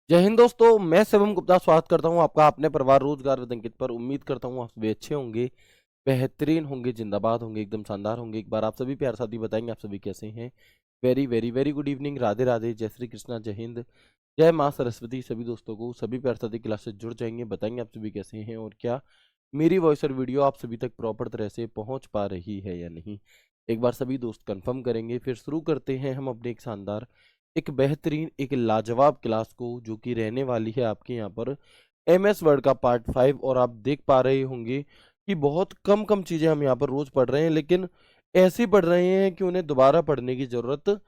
जय हिंद दोस्तों, मैं शिवम गुप्ता स्वागत करता हूं आपका अपने परिवार रोजगार विद अंकित पर। उम्मीद करता हूं आप सभी अच्छे होंगे, बेहतरीन होंगे, जिंदाबाद होंगे, एकदम शानदार होंगे। एक बार आप सभी प्यार साथी बताएंगे आप सभी कैसे हैं। Very very very good evening, Radhe Radhe, जय श्री कृष्णा, जय हिंद, जय माँ सरस्वती। सभी दोस्तों को सभी प्यार साथी क्लास से जुड़ जाएंगे, बताएंगे आप सभी कैसे हैं और क्या मेरी वॉइस और वीडियो आप सभी तक प्रॉपर तरह से पहुंच पा रही है या नहीं। एक बार सभी दोस्त कंफर्म करेंगे, फिर शुरू करते हैं हम अपने एक शानदार, एक बेहतरीन, एक लाजवाब क्लास को, जो कि रहने वाली है आपके यहाँ पर MS वर्ड का पार्ट 5। और आप देख पा रहे होंगे कि बहुत कम कम चीज़ें हम यहाँ पर रोज पढ़ रहे हैं, लेकिन ऐसे पढ़ रहे हैं कि उन्हें दोबारा पढ़ने की जरूरत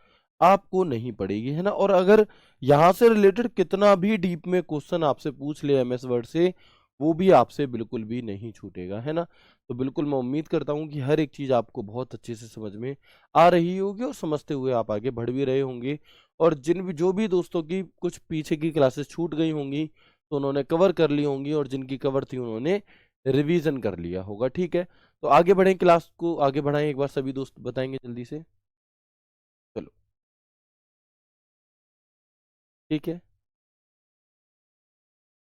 आपको नहीं पड़ेगी, है ना। और अगर यहाँ से रिलेटेड कितना भी डीप में क्वेश्चन आपसे पूछ ले MS वर्ड से, वो भी आपसे बिल्कुल भी नहीं छूटेगा, है ना। तो बिल्कुल मैं उम्मीद करता हूँ कि हर एक चीज़ आपको बहुत अच्छे से समझ में आ रही होगी और समझते हुए आप आगे बढ़ भी रहे होंगे। और जो भी दोस्तों की कुछ पीछे की क्लासेस छूट गई होंगी तो उन्होंने कवर कर ली होंगी, और जिनकी कवर थी उन्होंने रिवीजन कर लिया होगा। ठीक है, तो आगे बढ़ें, क्लास को आगे बढ़ाएं। एक बार सभी दोस्त बताएंगे जल्दी से। चलो, ठीक है,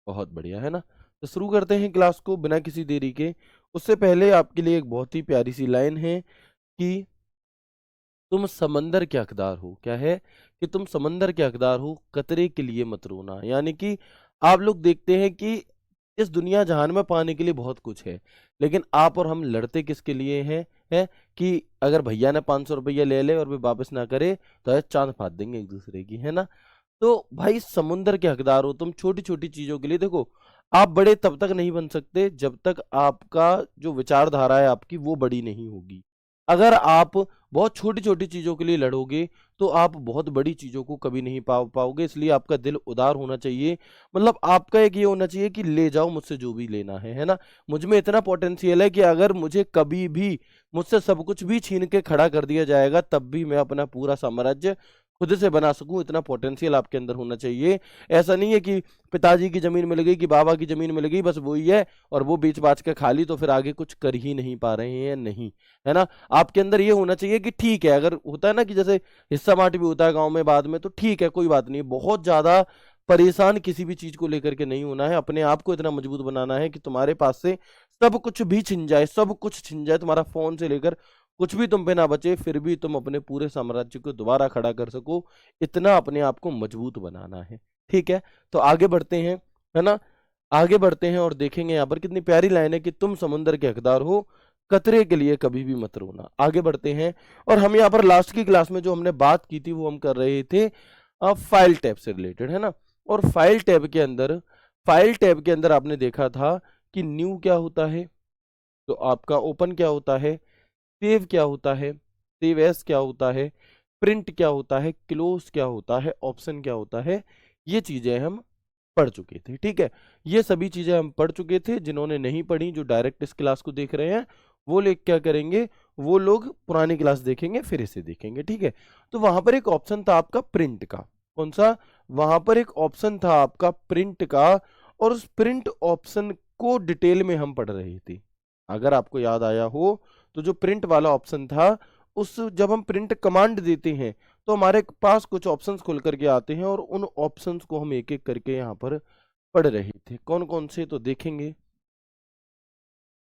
बहुत बढ़िया, है ना। तो शुरू करते हैं क्लास को बिना किसी देरी के। उससे पहले आपके लिए एक बहुत ही प्यारी सी लाइन है कि तुम समंदर के हकदार हो। क्या है कि तुम समंदर के हकदार हो, कतरे के लिए मत रोना। यानी कि आप लोग देखते हैं कि इस दुनिया जहान में पाने के लिए बहुत कुछ है, लेकिन आप और हम लड़ते किसके लिए हैं? है कि अगर भैया ने 500 रुपया ले ले और वे वापस ना करे तो है चांद फाड़ देंगे एक दूसरे की, है ना। तो भाई समुंदर के हकदार हो तुम, छोटी छोटी चीजों के लिए। देखो, आप बड़े तब तक नहीं बन सकते जब तक आपका जो विचारधारा है आपकी वो बड़ी नहीं होगी। अगर आप बहुत छोटी छोटी चीजों के लिए लड़ोगे तो आप बहुत बड़ी चीजों को कभी नहीं पाओगे। इसलिए आपका दिल उदार होना चाहिए। मतलब आपका एक ये होना चाहिए कि ले जाओ मुझसे जो भी लेना है ना। मुझ में इतना पोटेंशियल है कि अगर मुझे कभी भी मुझसे सब कुछ भी छीन के खड़ा कर दिया जाएगा तब भी मैं अपना पूरा साम्राज्य खुद से बना सकूं। इतना पोटेंशियल आपके अंदर होना चाहिए। ऐसा नहीं है कि पिताजी की जमीन मिल गई, कि बाबा की जमीन मिल गई, बस वही है और वो बेच बाच के खा ली तो फिर आगे कुछ कर ही नहीं पा रहे हैं, नहीं, है ना। आपके अंदर ये होना चाहिए कि ठीक है, अगर होता है ना कि जैसे हिस्सा बांट भी होता है गांव में बाद में, तो ठीक है, कोई बात नहीं, बहुत ज्यादा परेशान किसी भी चीज को लेकर के नहीं होना है। अपने आप को इतना मजबूत बनाना है कि तुम्हारे पास से सब कुछ भी छिन जाए, सब कुछ छिन जाए, तुम्हारा फोन से लेकर कुछ भी तुम पे ना बचे, फिर भी तुम अपने पूरे साम्राज्य को दोबारा खड़ा कर सको। इतना अपने आप को मजबूत बनाना है। ठीक है, तो आगे बढ़ते हैं, है ना। आगे बढ़ते हैं और देखेंगे यहाँ पर कितनी प्यारी लाइन है कि तुम समुंदर के हकदार हो, कतरे के लिए कभी भी मत रोना। आगे बढ़ते हैं, और हम यहाँ पर लास्ट की क्लास में जो हमने बात की थी वो हम कर रहे थे फाइल टैब से रिलेटेड, है ना। और फाइल टैब के अंदर आपने देखा था कि न्यू क्या होता है, तो आपका ओपन क्या होता है, सेव क्या होता है, सेव एस क्या होता है, प्रिंट क्या होता है, क्लोज क्या होता है, ऑप्शन क्या होता है। ये चीजें हम पढ़ चुके थे। ठीक है, ये सभी चीजें हम पढ़ चुके थे। जिन्होंने नहीं पढ़ी, जो डायरेक्ट इस क्लास को देख रहे हैं, वो लोग क्या करेंगे, वो लोग पुरानी क्लास देखेंगे फिर इसे देखेंगे। ठीक है, तो वहां पर एक ऑप्शन था आपका प्रिंट का। कौन सा? वहां पर एक ऑप्शन था आपका प्रिंट का, और उस प्रिंट ऑप्शन को डिटेल में हम पढ़ रहे थे। अगर आपको याद आया हो तो जो प्रिंट वाला ऑप्शन था, उस जब हम प्रिंट कमांड देते हैं तो हमारे पास कुछ ऑप्शंस खुल करके आते हैं, और उन ऑप्शंस को हम एक एक करके यहाँ पर पढ़ रहे थे। कौन कौन से, तो देखेंगे।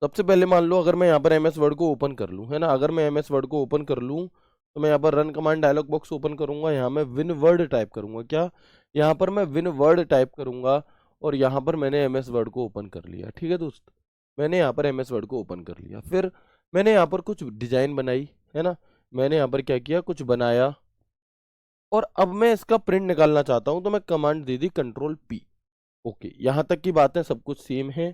सबसे पहले मान लो अगर मैं यहाँ पर MS वर्ड को ओपन कर लूँ, है ना, अगर मैं MS वर्ड को ओपन कर लूँ तो मैं यहाँ पर run command dialog box open करूंगा। यहाँ मैं विन वर्ड टाइप करूंगा। क्या? यहाँ पर मैं विन वर्ड टाइप करूंगा, और यहाँ पर मैंने MS वर्ड को ओपन कर लिया। ठीक है दोस्त, मैंने यहाँ पर MS वर्ड को ओपन कर लिया। फिर मैंने यहाँ पर कुछ डिजाइन बनाई, है ना। मैंने यहाँ पर क्या किया, कुछ बनाया, और अब मैं इसका प्रिंट निकालना चाहता हूं तो मैं कमांड दे दी Ctrl+P। ओके, यहाँ तक की बातें सब कुछ सेम है।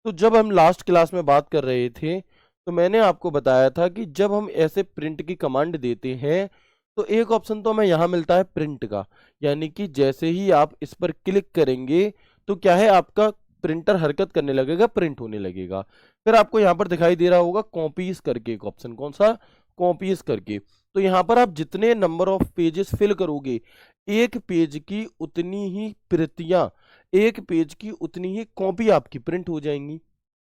तो जब हम लास्ट क्लास में बात कर रहे थे तो मैंने आपको बताया था कि जब हम ऐसे प्रिंट की कमांड देते हैं तो एक ऑप्शन तो हमें यहाँ मिलता है प्रिंट का। यानी कि जैसे ही आप इस पर क्लिक करेंगे तो क्या है, आपका प्रिंटर हरकत करने लगेगा, प्रिंट होने लगेगा। फिर आपको यहाँ पर दिखाई दे रहा होगा कॉपीज करके एक ऑप्शन। कौन सा? कॉपीज करके। तो यहाँ पर आप जितने नंबर ऑफ पेजेस फिल करोगे, एक पेज की उतनी ही प्रतियां, एक पेज की उतनी ही कॉपी आपकी प्रिंट हो जाएंगी।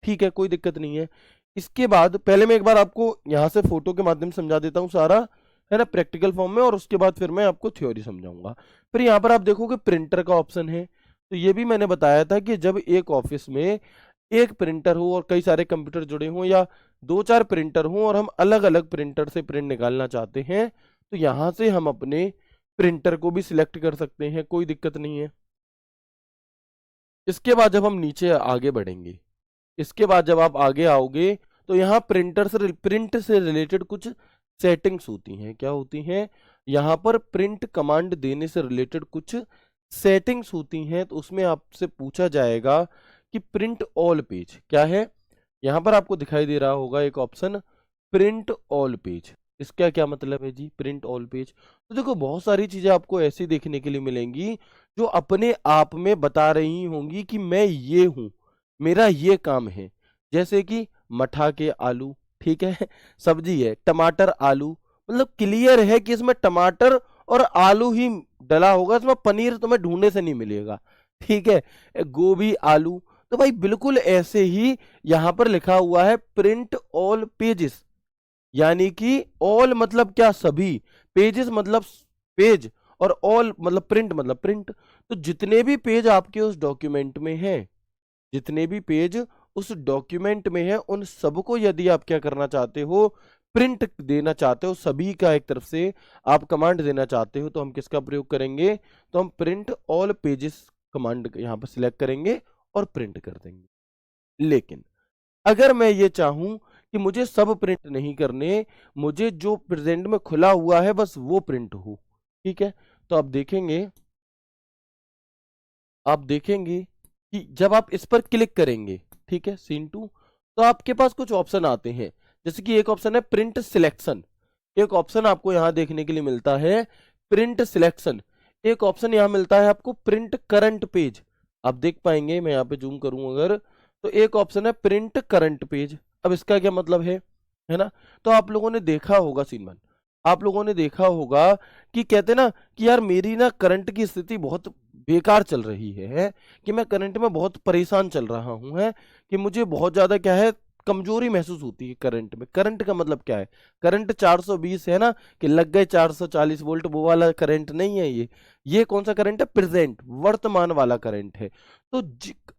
ठीक है, कोई दिक्कत नहीं है। इसके बाद पहले मैं एक बार आपको यहाँ से फोटो के माध्यम से समझा देता हूँ सारा, है ना, प्रैक्टिकल फॉर्म में, और उसके बाद फिर मैं आपको थ्योरी समझाऊंगा। फिर यहाँ पर आप देखोगे प्रिंटर का ऑप्शन है, तो ये भी मैंने बताया था कि जब एक ऑफिस में एक प्रिंटर हो और कई सारे कंप्यूटर जुड़े हों, या दो चार प्रिंटर हों और हम अलग अलग प्रिंटर से प्रिंट निकालना चाहते हैं, तो यहाँ से हम अपने प्रिंटर को भी सिलेक्ट कर सकते हैं, कोई दिक्कत नहीं है। इसके बाद जब हम नीचे आगे बढ़ेंगे, इसके बाद जब आप आगे आओगे, तो यहाँ प्रिंट से रिलेटेड कुछ सेटिंग्स होती हैं। क्या होती हैं? यहाँ पर प्रिंट कमांड देने से रिलेटेड कुछ सेटिंग्स होती हैं, तो उसमें आपसे पूछा जाएगा कि प्रिंट ऑल पेज क्या है। यहाँ पर आपको दिखाई दे रहा होगा एक ऑप्शन, प्रिंट ऑल पेज। इसका क्या मतलब है जी, प्रिंट ऑल पेज? तो देखो, बहुत सारी चीजें आपको ऐसी देखने के लिए मिलेंगी जो अपने आप में बता रही होंगी कि मैं ये हूं, मेरा ये काम है। जैसे कि मठा के आलू, ठीक है, सब्जी है टमाटर आलू, मतलब क्लियर है कि इसमें टमाटर और आलू ही डला होगा, इसमें पनीर तुम्हें ढूंढने से नहीं मिलेगा, ठीक है। गोभी आलू, तो भाई बिल्कुल ऐसे ही यहां पर लिखा हुआ है प्रिंट ऑल पेजेस, यानी कि ऑल मतलब क्या, सभी, पेजेस मतलब पेज, और ऑल मतलब प्रिंट मतलब प्रिंट। तो जितने भी पेज आपके उस डॉक्यूमेंट में हैं, जितने भी पेज उस डॉक्यूमेंट में है, उन सबको यदि आप क्या करना चाहते हो, प्रिंट देना चाहते हो, सभी का एक तरफ से आप कमांड देना चाहते हो, तो हम किसका प्रयोग करेंगे? तो हम प्रिंट ऑल पेजेस कमांड यहां पर सिलेक्ट करेंगे और प्रिंट कर देंगे। लेकिन अगर मैं ये चाहूं कि मुझे सब प्रिंट नहीं करने, मुझे जो प्रेजेंट में खुला हुआ है बस वो प्रिंट हो, ठीक है, तो आप देखेंगे कि जब आप इस पर क्लिक करेंगे, ठीक है, सीन 2, तो आपके पास कुछ ऑप्शन आते हैं। जैसे कि एक ऑप्शन है प्रिंट सिलेक्शन, एक ऑप्शन आपको यहां देखने के लिए मिलता है प्रिंट सिलेक्शन, एक ऑप्शन यहां मिलता है आपको प्रिंट करंट पेज। आप देख पाएंगे, मैं यहां पे जूम करूं अगर, तो एक ऑप्शन है प्रिंट करंट पेज। अब इसका क्या मतलब है ना? तो आप लोगों ने देखा होगा सीन 1, आप लोगों ने देखा होगा कि कहते ना कि यार मेरी ना करंट की स्थिति बहुत बेकार चल रही है, कि मैं करंट में बहुत परेशान चल रहा हूं, है कि मुझे बहुत ज्यादा क्या है, कमजोरी महसूस होती है करंट में। करंट का मतलब क्या है? करंट 420 है ना, कि लग गए 440 वोल्ट, वो वाला करंट नहीं है ये कौन सा करंट है? प्रेजेंट, वर्तमान वाला करंट है। तो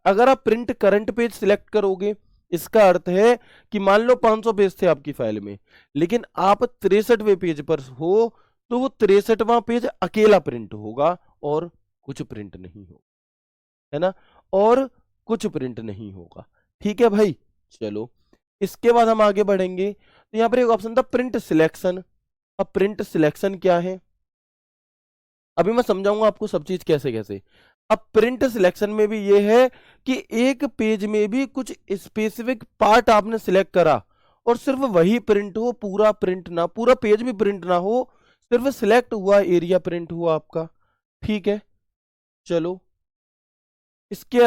अगर आप प्रिंट करंट पेज सिलेक्ट करोगे, इसका अर्थ है कि मान लो 500 पेज थे आपकी फाइल में, लेकिन आप 63वें पेज पर हो, तो वो 63वां पेज अकेला प्रिंट होगा और कुछ प्रिंट नहीं होगा, है ना, और कुछ प्रिंट नहीं होगा, ठीक है भाई। चलो, इसके बाद हम आगे बढ़ेंगे, तो यहां पर एक ऑप्शन था प्रिंट सिलेक्शन। अब प्रिंट सिलेक्शन क्या है, अभी मैं समझाऊंगा आपको सब चीज कैसे कैसे। अब प्रिंट सिलेक्शन में भी ये है कि एक पेज में भी कुछ स्पेसिफिक पार्ट आपने सिलेक्ट करा और सिर्फ वही प्रिंट हो, पूरा प्रिंट ना, पूरा पेज भी प्रिंट ना हो, सिर्फ सिलेक्ट हुआ एरिया प्रिंट हुआ आपका, ठीक है। चलो, इसके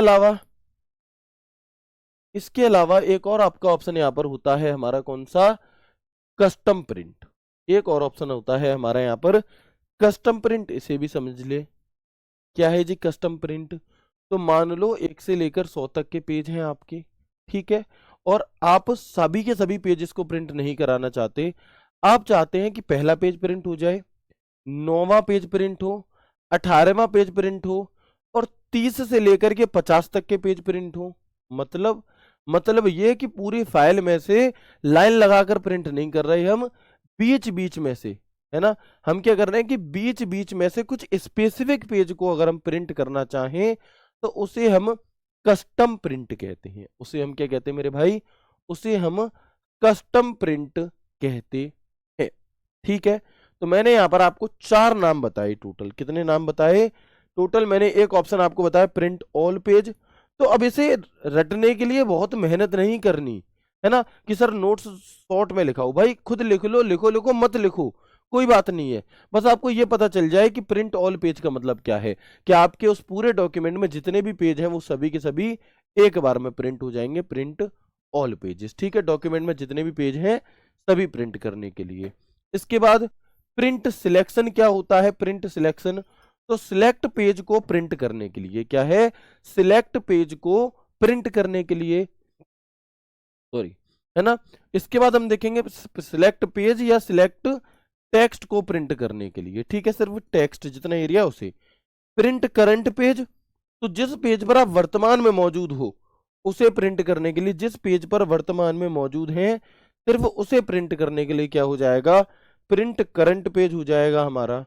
अलावा एक और आपका ऑप्शन यहां पर होता है हमारा, कौन सा? Custom print. एक और ऑप्शन होता है हमारा यहां पर कस्टम प्रिंट, इसे भी समझ ले। क्या है जी कस्टम प्रिंट? तो मान लो 1 से लेकर 100 तक के पेज हैं आपके, ठीक है, और आप सभी के सभी पेजेस को प्रिंट नहीं कराना चाहते। आप चाहते हैं कि पहला पेज प्रिंट हो जाए, 9वां पेज प्रिंट हो, 18वां पेज प्रिंट हो, और 30 से लेकर के 50 तक के पेज प्रिंट हो। मतलब ये कि पूरी फाइल में से लाइन लगाकर प्रिंट नहीं कर रहे हम, बीच बीच में से, है ना, हम क्या कर रहे हैं कि बीच बीच में से कुछ स्पेसिफिक पेज को अगर हम प्रिंट करना चाहें, तो उसे हम कस्टम प्रिंट कहते हैं। उसे हम क्या कहते हैं मेरे भाई? उसे हम कस्टम प्रिंट कहते हैं, ठीक है। तो मैंने यहां पर आपको 4 नाम बताए, टोटल कितने नाम बताए? टोटल मैंने एक ऑप्शन आपको बताया प्रिंट ऑल पेज। तो अब इसे रटने के लिए बहुत मेहनत नहीं करनी, है ना, कि सर नोट्स शॉर्ट में लिखा हो, भाई खुद लिख लो, लिखो लिखो मत लिखो, कोई बात नहीं है। बस आपको ये पता चल जाए कि प्रिंट ऑल पेज का मतलब क्या है, कि आपके उस पूरे डॉक्यूमेंट में जितने भी पेज हैं वो सभी के सभी एक बार में प्रिंट हो जाएंगे, प्रिंट ऑल पेजेस, ठीक है। डॉक्यूमेंट में जितने भी पेज हैं सभी प्रिंट करने के लिए। इसके बाद प्रिंट सिलेक्शन क्या होता है? प्रिंट सिलेक्शन, तो सिलेक्ट पेज को प्रिंट करने के लिए, क्या है? सिलेक्ट पेज को प्रिंट करने के लिए, सॉरी, है ना। इसके बाद हम देखेंगे सिलेक्ट पेज या सिलेक्ट टेक्स्ट को प्रिंट करने के लिए, ठीक है, सिर्फ टेक्स्ट जितना एरिया उसे। प्रिंट करंट पेज, तो जिस पेज पर आप वर्तमान में मौजूद हो उसे प्रिंट करने के लिए, जिस पेज पर वर्तमान में मौजूद हैं सिर्फ उसे प्रिंट करने के लिए क्या हो जाएगा, प्रिंट करंट पेज हो जाएगा हमारा।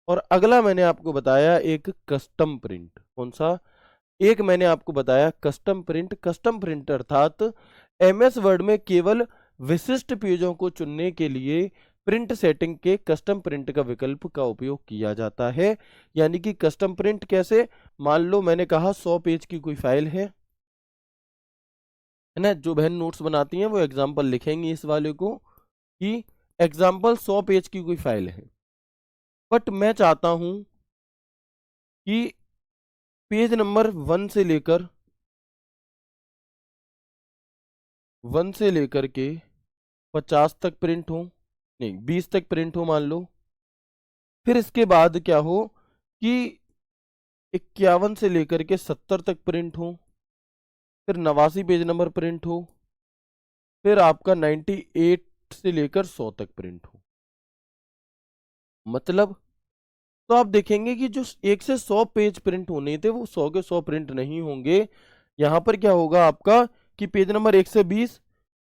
और अगला मैंने आपको बताया एक कस्टम प्रिंट, कौन सा, एक मैंने आपको बताया कस्टम प्रिंट। कस्टम प्रिंट अर्थात एमएस वर्ड में केवल विशिष्ट पेजों को चुनने के लिए प्रिंट सेटिंग के कस्टम प्रिंट का विकल्प का उपयोग किया जाता है। यानी कि कस्टम प्रिंट कैसे, मान लो मैंने कहा 100 पेज की कोई फाइल है ना, जो बहन नोट्स बनाती हैं वो एग्जाम्पल लिखेंगी इस वाले को कि एग्जाम्पल 100 पेज की कोई फाइल है, बट मैं चाहता हूं कि पेज नंबर 1 से लेकर के 50 तक प्रिंट हो, नहीं 20 तक प्रिंट हो मान लो। फिर इसके बाद क्या हो कि 51 से लेकर के 70 तक प्रिंट हो, फिर 89 पेज नंबर प्रिंट हो, फिर आपका 98 से लेकर 100 तक प्रिंट हो। मतलब तो आप देखेंगे कि जो 1 से 100 पेज प्रिंट होने थे वो 100 के 100 प्रिंट नहीं होंगे। यहां पर क्या होगा आपका कि पेज नंबर 1 से 20,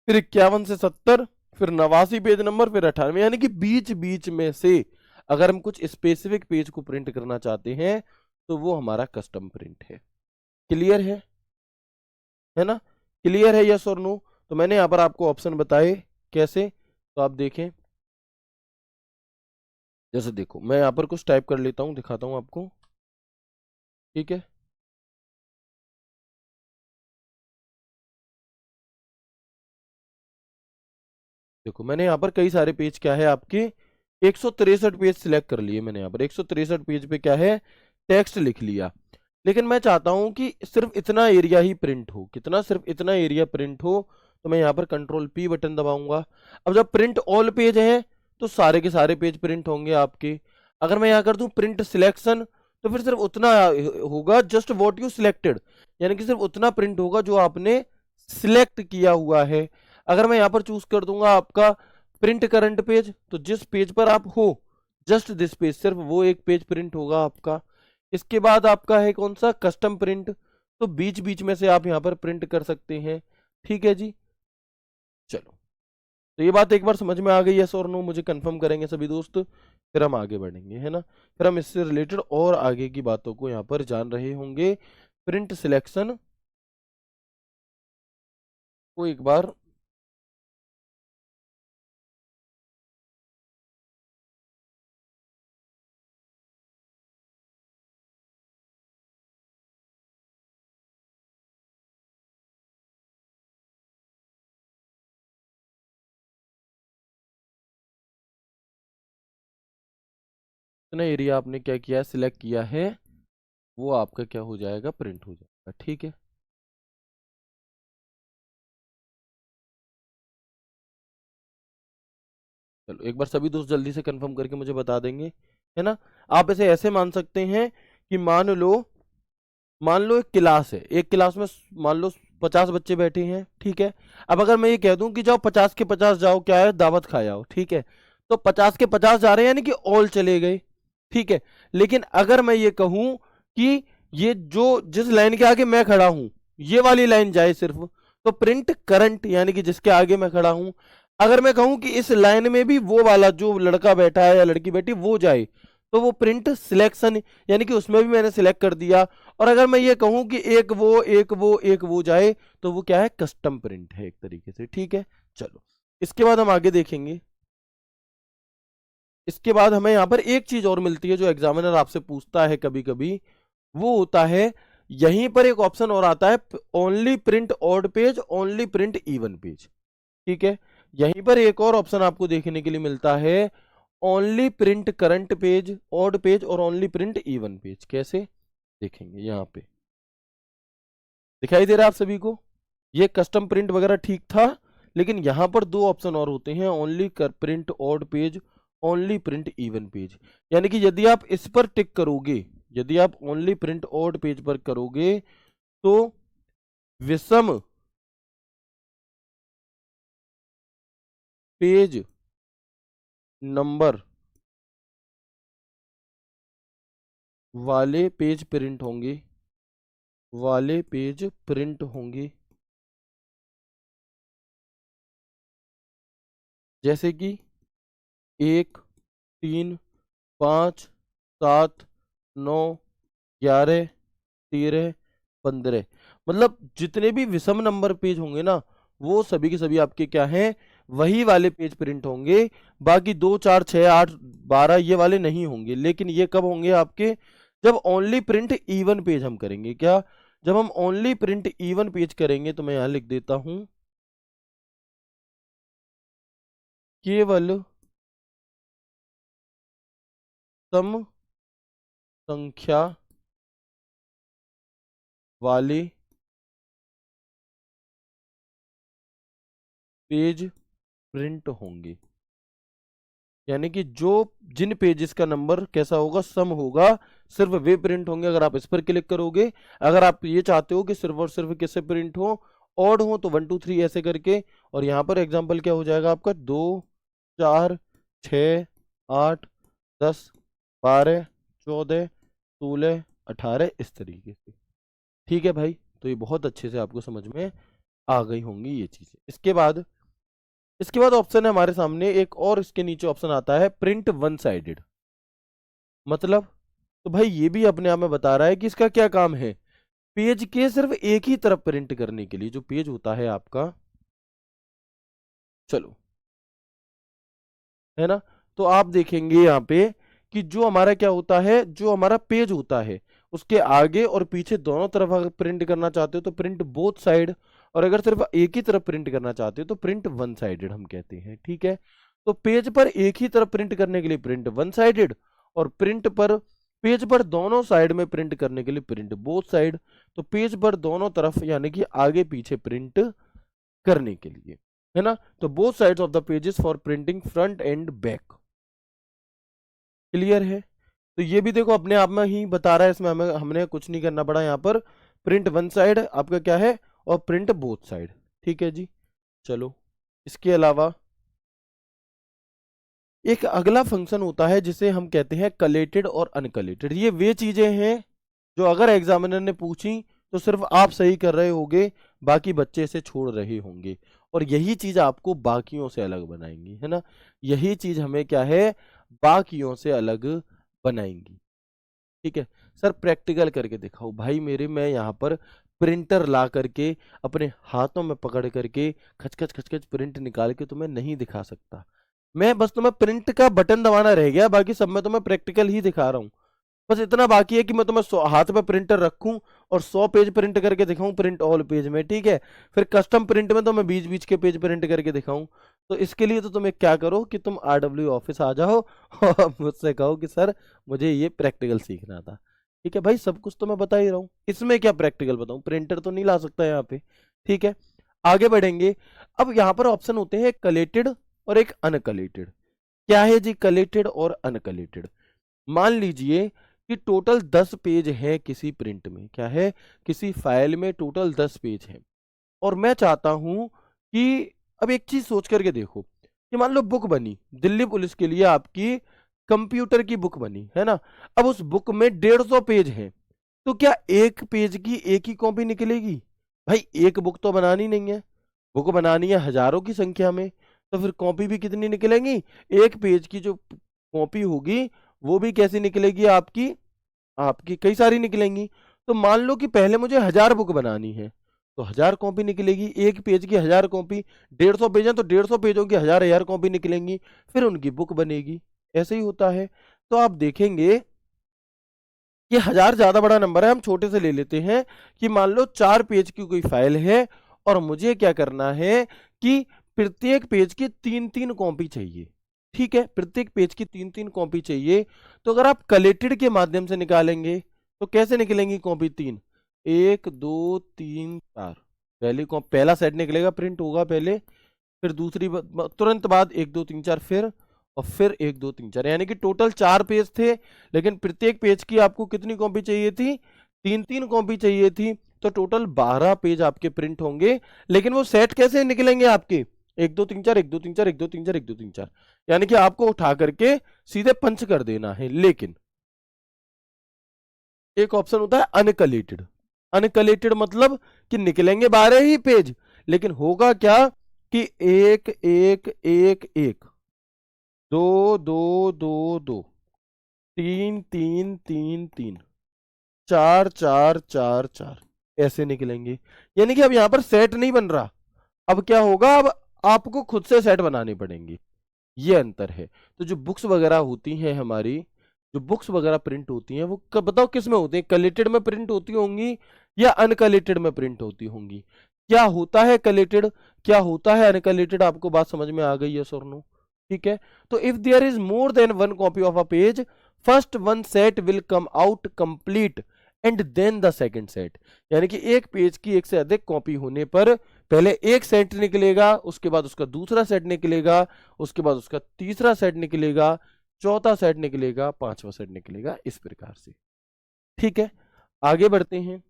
फिर 51 से 70, फिर 89 पेज नंबर, फिर 98, यानी कि बीच बीच में से अगर हम कुछ स्पेसिफिक पेज को प्रिंट करना चाहते हैं तो वो हमारा कस्टम प्रिंट है। क्लियर है ना, क्लियर है, यस और नो। तो मैंने यहाँ पर आपको ऑप्शन बताए कैसे, तो आप देखें, जैसे देखो मैं यहाँ पर कुछ टाइप कर लेता हूँ, दिखाता हूँ आपको, ठीक है। देखो मैंने यहाँ पर कई सारे पेज क्या है आपके 163 पेज सिलेक्ट कर लिए मैंने, यहाँ पर 163 पेज पे क्या है टेक्स्ट लिख लिया। लेकिन मैं चाहता हूं कि सिर्फ इतना एरिया ही प्रिंट हो, कितना, सिर्फ इतना एरिया प्रिंट हो। तो मैं यहाँ पर कंट्रोल पी बटन दबाऊंगा। अब जब प्रिंट ऑल पेज है तो सारे के सारे पेज प्रिंट होंगे आपके। अगर मैं यहाँ कर दूं प्रिंट सिलेक्शन तो फिर सिर्फ उतना होगा, जस्ट वॉट यू सिलेक्टेड, यानी कि सिर्फ उतना प्रिंट होगा जो आपने सिलेक्ट किया हुआ है। अगर मैं यहाँ पर चूज कर दूंगा आपका प्रिंट करंट पेज, तो जिस पेज पर आप हो जस्ट दिस पेज, सिर्फ वो एक पेज प्रिंट होगा आपका। इसके बाद आपका है कौन सा कस्टम प्रिंट, तो बीच बीच में से आप यहाँ पर प्रिंट कर सकते हैं, ठीक है जी। चलो तो ये बात एक बार समझ में आ गई, यस और नो मुझे कंफर्म करेंगे सभी दोस्त, फिर हम आगे बढ़ेंगे, है ना। फिर हम इससे रिलेटेड और आगे की बातों को यहाँ पर जान रहे होंगे। प्रिंट सिलेक्शन को एक बार इतना एरिया आपने क्या किया है सिलेक्ट किया है, वो आपका क्या हो जाएगा प्रिंट हो जाएगा, ठीक है। चलो एक बार सभी दोस्त जल्दी से कंफर्म करके मुझे बता देंगे, है ना। आप इसे ऐसे मान सकते हैं कि मान लो एक क्लास है, एक क्लास में मान लो 50 बच्चे बैठे हैं, ठीक है। अब अगर मैं ये कह दूं कि जाओ 50 के 50 जाओ क्या है दावत खाए आओ, ठीक है, तो 50 के 50 जा रहे हैं यानी कि ऑल चले गए, ठीक है। लेकिन अगर मैं ये कहूं कि ये जो जिस लाइन के आगे मैं खड़ा हूं ये वाली लाइन जाए सिर्फ, तो प्रिंट करंट यानी कि जिसके आगे मैं खड़ा हूं। अगर मैं कहूं कि इस लाइन में भी वो वाला जो लड़का बैठा है या लड़की बैठी वो जाए, तो वो प्रिंट सिलेक्शन यानी कि उसमें भी मैंने सिलेक्ट कर दिया। और अगर मैं ये कहूं कि एक वो एक वो एक वो जाए, तो वो क्या है कस्टम प्रिंट है एक तरीके से, ठीक है। चलो इसके बाद हम आगे देखेंगे। इसके बाद हमें यहाँ पर एक चीज और मिलती है जो एग्जामिनर आपसे पूछता है कभी कभी, वो होता है यहीं पर एक ऑप्शन और आता है only print odd page, only print even page, ठीक है। यहीं पर एक और ऑप्शन आपको देखने के लिए मिलता है only print current page, odd page और ओनली प्रिंट इवन पेज। कैसे देखेंगे यहाँ पे दिखाई दे रहा है आप सभी को, ये कस्टम प्रिंट वगैरह ठीक था, लेकिन यहां पर दो ऑप्शन और होते हैं only print odd page, only print even page. यानी कि यदि आप इस पर टिक करोगे, यदि आप ओनली प्रिंट ऑड पेज पर करोगे तो विषम पेज नंबर वाले पेज प्रिंट होंगे, वाले पेज प्रिंट होंगे। जैसे कि 1, 3, 5, 7, 9, 11, 13, 15, मतलब जितने भी विषम नंबर पेज होंगे ना, वो सभी के सभी आपके क्या हैं, वही वाले पेज प्रिंट होंगे। बाकी 2, 4, 6, 8, 12 ये वाले नहीं होंगे। लेकिन ये कब होंगे आपके, जब ओनली प्रिंट इवन पेज हम करेंगे। क्या, जब हम ओनली प्रिंट इवन पेज करेंगे, तो मैं यहां लिख देता हूं, केवल सम संख्या वाले पेज प्रिंट होंगे। यानी कि जो जिन पेजेस का नंबर कैसा होगा, सम होगा, सिर्फ वे प्रिंट होंगे। अगर आप इस पर क्लिक करोगे, अगर आप ये चाहते हो कि सिर्फ और सिर्फ कैसे प्रिंट हो, ऑड हो, तो 1 2 3 ऐसे करके। और यहाँ पर एग्जांपल क्या हो जाएगा आपका, 2, 4, 6, 8, 10, 12, 14, 16, 18, इस तरीके से। ठीक है भाई, तो ये बहुत अच्छे से आपको समझ में आ गई होंगी ये चीजें। इसके बाद ऑप्शन है हमारे सामने एक और, इसके नीचे ऑप्शन आता है प्रिंट वन साइडेड। मतलब, तो भाई ये भी अपने आप में बता रहा है कि इसका क्या काम है, पेज के सिर्फ एक ही तरफ प्रिंट करने के लिए जो पेज होता है आपका, चलो, है ना। तो आप देखेंगे यहाँ पे कि जो हमारा क्या होता है, जो हमारा पेज होता है, उसके आगे और पीछे दोनों तरफ अगर प्रिंट करना चाहते हो तो प्रिंट बोथ साइड, और अगर सिर्फ एक ही तरफ प्रिंट करना चाहते हो तो प्रिंट वन साइडेड हम कहते हैं। ठीक है, तो पेज पर एक ही तरफ प्रिंट करने के लिए प्रिंट वन साइडेड, और पेज पर दोनों साइड में प्रिंट करने के लिए प्रिंट बोथ साइड। तो पेज पर दोनों तरफ यानी कि आगे पीछे प्रिंट करने के लिए, है ना। तो both sides of the pages for printing front end back. Clear है। तो ये भी देखो अपने आप में ही बता रहा है, इसमें हमने कुछ नहीं करना पड़ा यहाँ पर। प्रिंट वन साइड आपका क्या है, और प्रिंट बोथ साइड। ठीक है जी, चलो। इसके अलावा एक अगला फंक्शन होता है जिसे हम कहते हैं कलेटेड और अनकलेटेड। ये वे चीजें हैं जो अगर एग्जामिनर ने पूछी तो सिर्फ आप सही कर रहे होगे, बाकी बच्चे इसे छोड़ रहे होंगे। और यही चीज आपको बाकियों से अलग बनाएंगी, है ना। यही चीज हमें क्या है, बाकियों से अलग बनाएंगी। ठीक है सर, प्रैक्टिकल करके दिखाओ भाई मेरे। मैं यहाँ पर प्रिंटर ला करके अपने हाथों में पकड़ करके खचखच खचखच प्रिंट निकाल के तुम्हें नहीं दिखा सकता। मैं बस तुम्हें प्रिंट का बटन दबाना रह गया, बाकी सब में तुम्हें प्रैक्टिकल ही दिखा रहा हूँ। बस इतना बाकी है कि मैं तुम्हें हाथ में प्रिंटर रखूं और 100 पेज प्रिंट करके दिखाऊं प्रिंट ऑल पेज में। ठीक है, फिर कस्टम प्रिंट में तो मैं बीच बीच के पेज प्रिंट करके दिखाऊं। तो इसके लिए तो तुम एक क्या करो कि तुम RW ऑफिस आ जाओ और मुझसे कहो कि सर मुझे ये प्रैक्टिकल सीखना था। ठीक है भाई, सब कुछ तो मैं बता ही रहा हूँ, इसमें क्या प्रैक्टिकल बताऊं, प्रिंटर तो नहीं ला सकता यहाँ पे। ठीक है, आगे बढ़ेंगे। अब यहाँ पर ऑप्शन होते हैं एक कलेटेड और एक अनकलेटेड। क्या है जी कलेटेड और अनकलेटेड। मान लीजिए कि टोटल 10 पेज है किसी प्रिंट में, क्या है, किसी फाइल में टोटल 10 पेज है। और मैं चाहता हूं कि, अब एक चीज सोच करके देखो कि मान लो बुक बनी दिल्ली पुलिस के लिए, आपकी कंप्यूटर की बुक बनी, है ना। अब उस बुक में 150 पेज हैं, तो क्या एक पेज की एक ही कॉपी निकलेगी? भाई एक बुक तो बनानी नहीं है, बुक बनानी है हजारों की संख्या में, तो फिर कॉपी भी कितनी निकलेंगी? एक पेज की जो कॉपी होगी वो भी कैसी निकलेगी आपकी, आपकी कई सारी निकलेंगी। तो मान लो कि पहले मुझे 1000 बुक बनानी है, तो 1000 कॉपी निकलेगी, एक पेज की 1000 कॉपी, 150 पेज है तो 150 पेजों की 1000 कॉपी निकलेंगी, फिर उनकी बुक बनेगी। ऐसे ही होता है। तो आप देखेंगे ये 1000 ज्यादा बड़ा नंबर है, हम छोटे से ले लेते हैं कि मान लो 4 पेज की कोई फाइल है, और मुझे क्या करना है कि प्रत्येक पेज की 3 3 कॉपी चाहिए। ठीक है, प्रत्येक पेज की 3 3 कॉपी चाहिए। तो अगर आप कलेक्टेड के माध्यम से निकालेंगे तो कैसे निकलेंगी कॉपी? 3, 1 2 3 4। पहला सेट निकलेगा, प्रिंट होगा पहले, फिर तुरंत बाद 1 2 3 4, फिर और फिर 1 2 3 4, यानी कि टोटल 4 पेज थे, लेकिन प्रत्येक पेज की आपको कितनी कॉपी चाहिए थी? 3 3 कॉपी चाहिए थी। तो टोटल 12 पेज आपके प्रिंट होंगे। लेकिन वो सेट कैसे निकलेंगे आपके? 1 2 3 4, 1 2 3 4, 1 2 3 4, 1 2 3 4, यानी कि आपको उठा करके सीधे पंच कर देना है। लेकिन एक ऑप्शन होता है अनकलेटेड। अनकलेटेड मतलब कि निकलेंगे 12 ही पेज, लेकिन होगा क्या कि एक एक एक एक, दो दो दो दो, तीन तीन तीन तीन, चार चार चार चार, ऐसे निकलेंगे। यानी कि अब यहां पर सेट नहीं बन रहा। अब क्या होगा, अब आपको खुद से सेट बनाने पड़ेंगे। ये अंतर है। तो जो बुक्स वगैरह होती हैं हमारी, जो बुक्स वगैरह प्रिंट होती हैं वो बताओ किस में होती हैं, कलेटेड में प्रिंट होती होंगी या अनकलेटेड में प्रिंट होती होंगी? क्या होता है कलेटेड, क्या होता है अनकलेटेड, आपको बात समझ में आ गई है सर? नो, ठीक है। तो if there is more than one copy of a page, first one set will come out complete and then the second set. यानी कि एक पेज की एक से अधिक कॉपी होने पर पहले एक सेट निकलेगा, उसके बाद उसका दूसरा सेट निकलेगा, उसके बाद उसका तीसरा सेट निकलेगा, चौथा सेट निकलेगा, पांचवा सेट निकलेगा, इस प्रकार से। ठीक है, आगे बढ़ते हैं।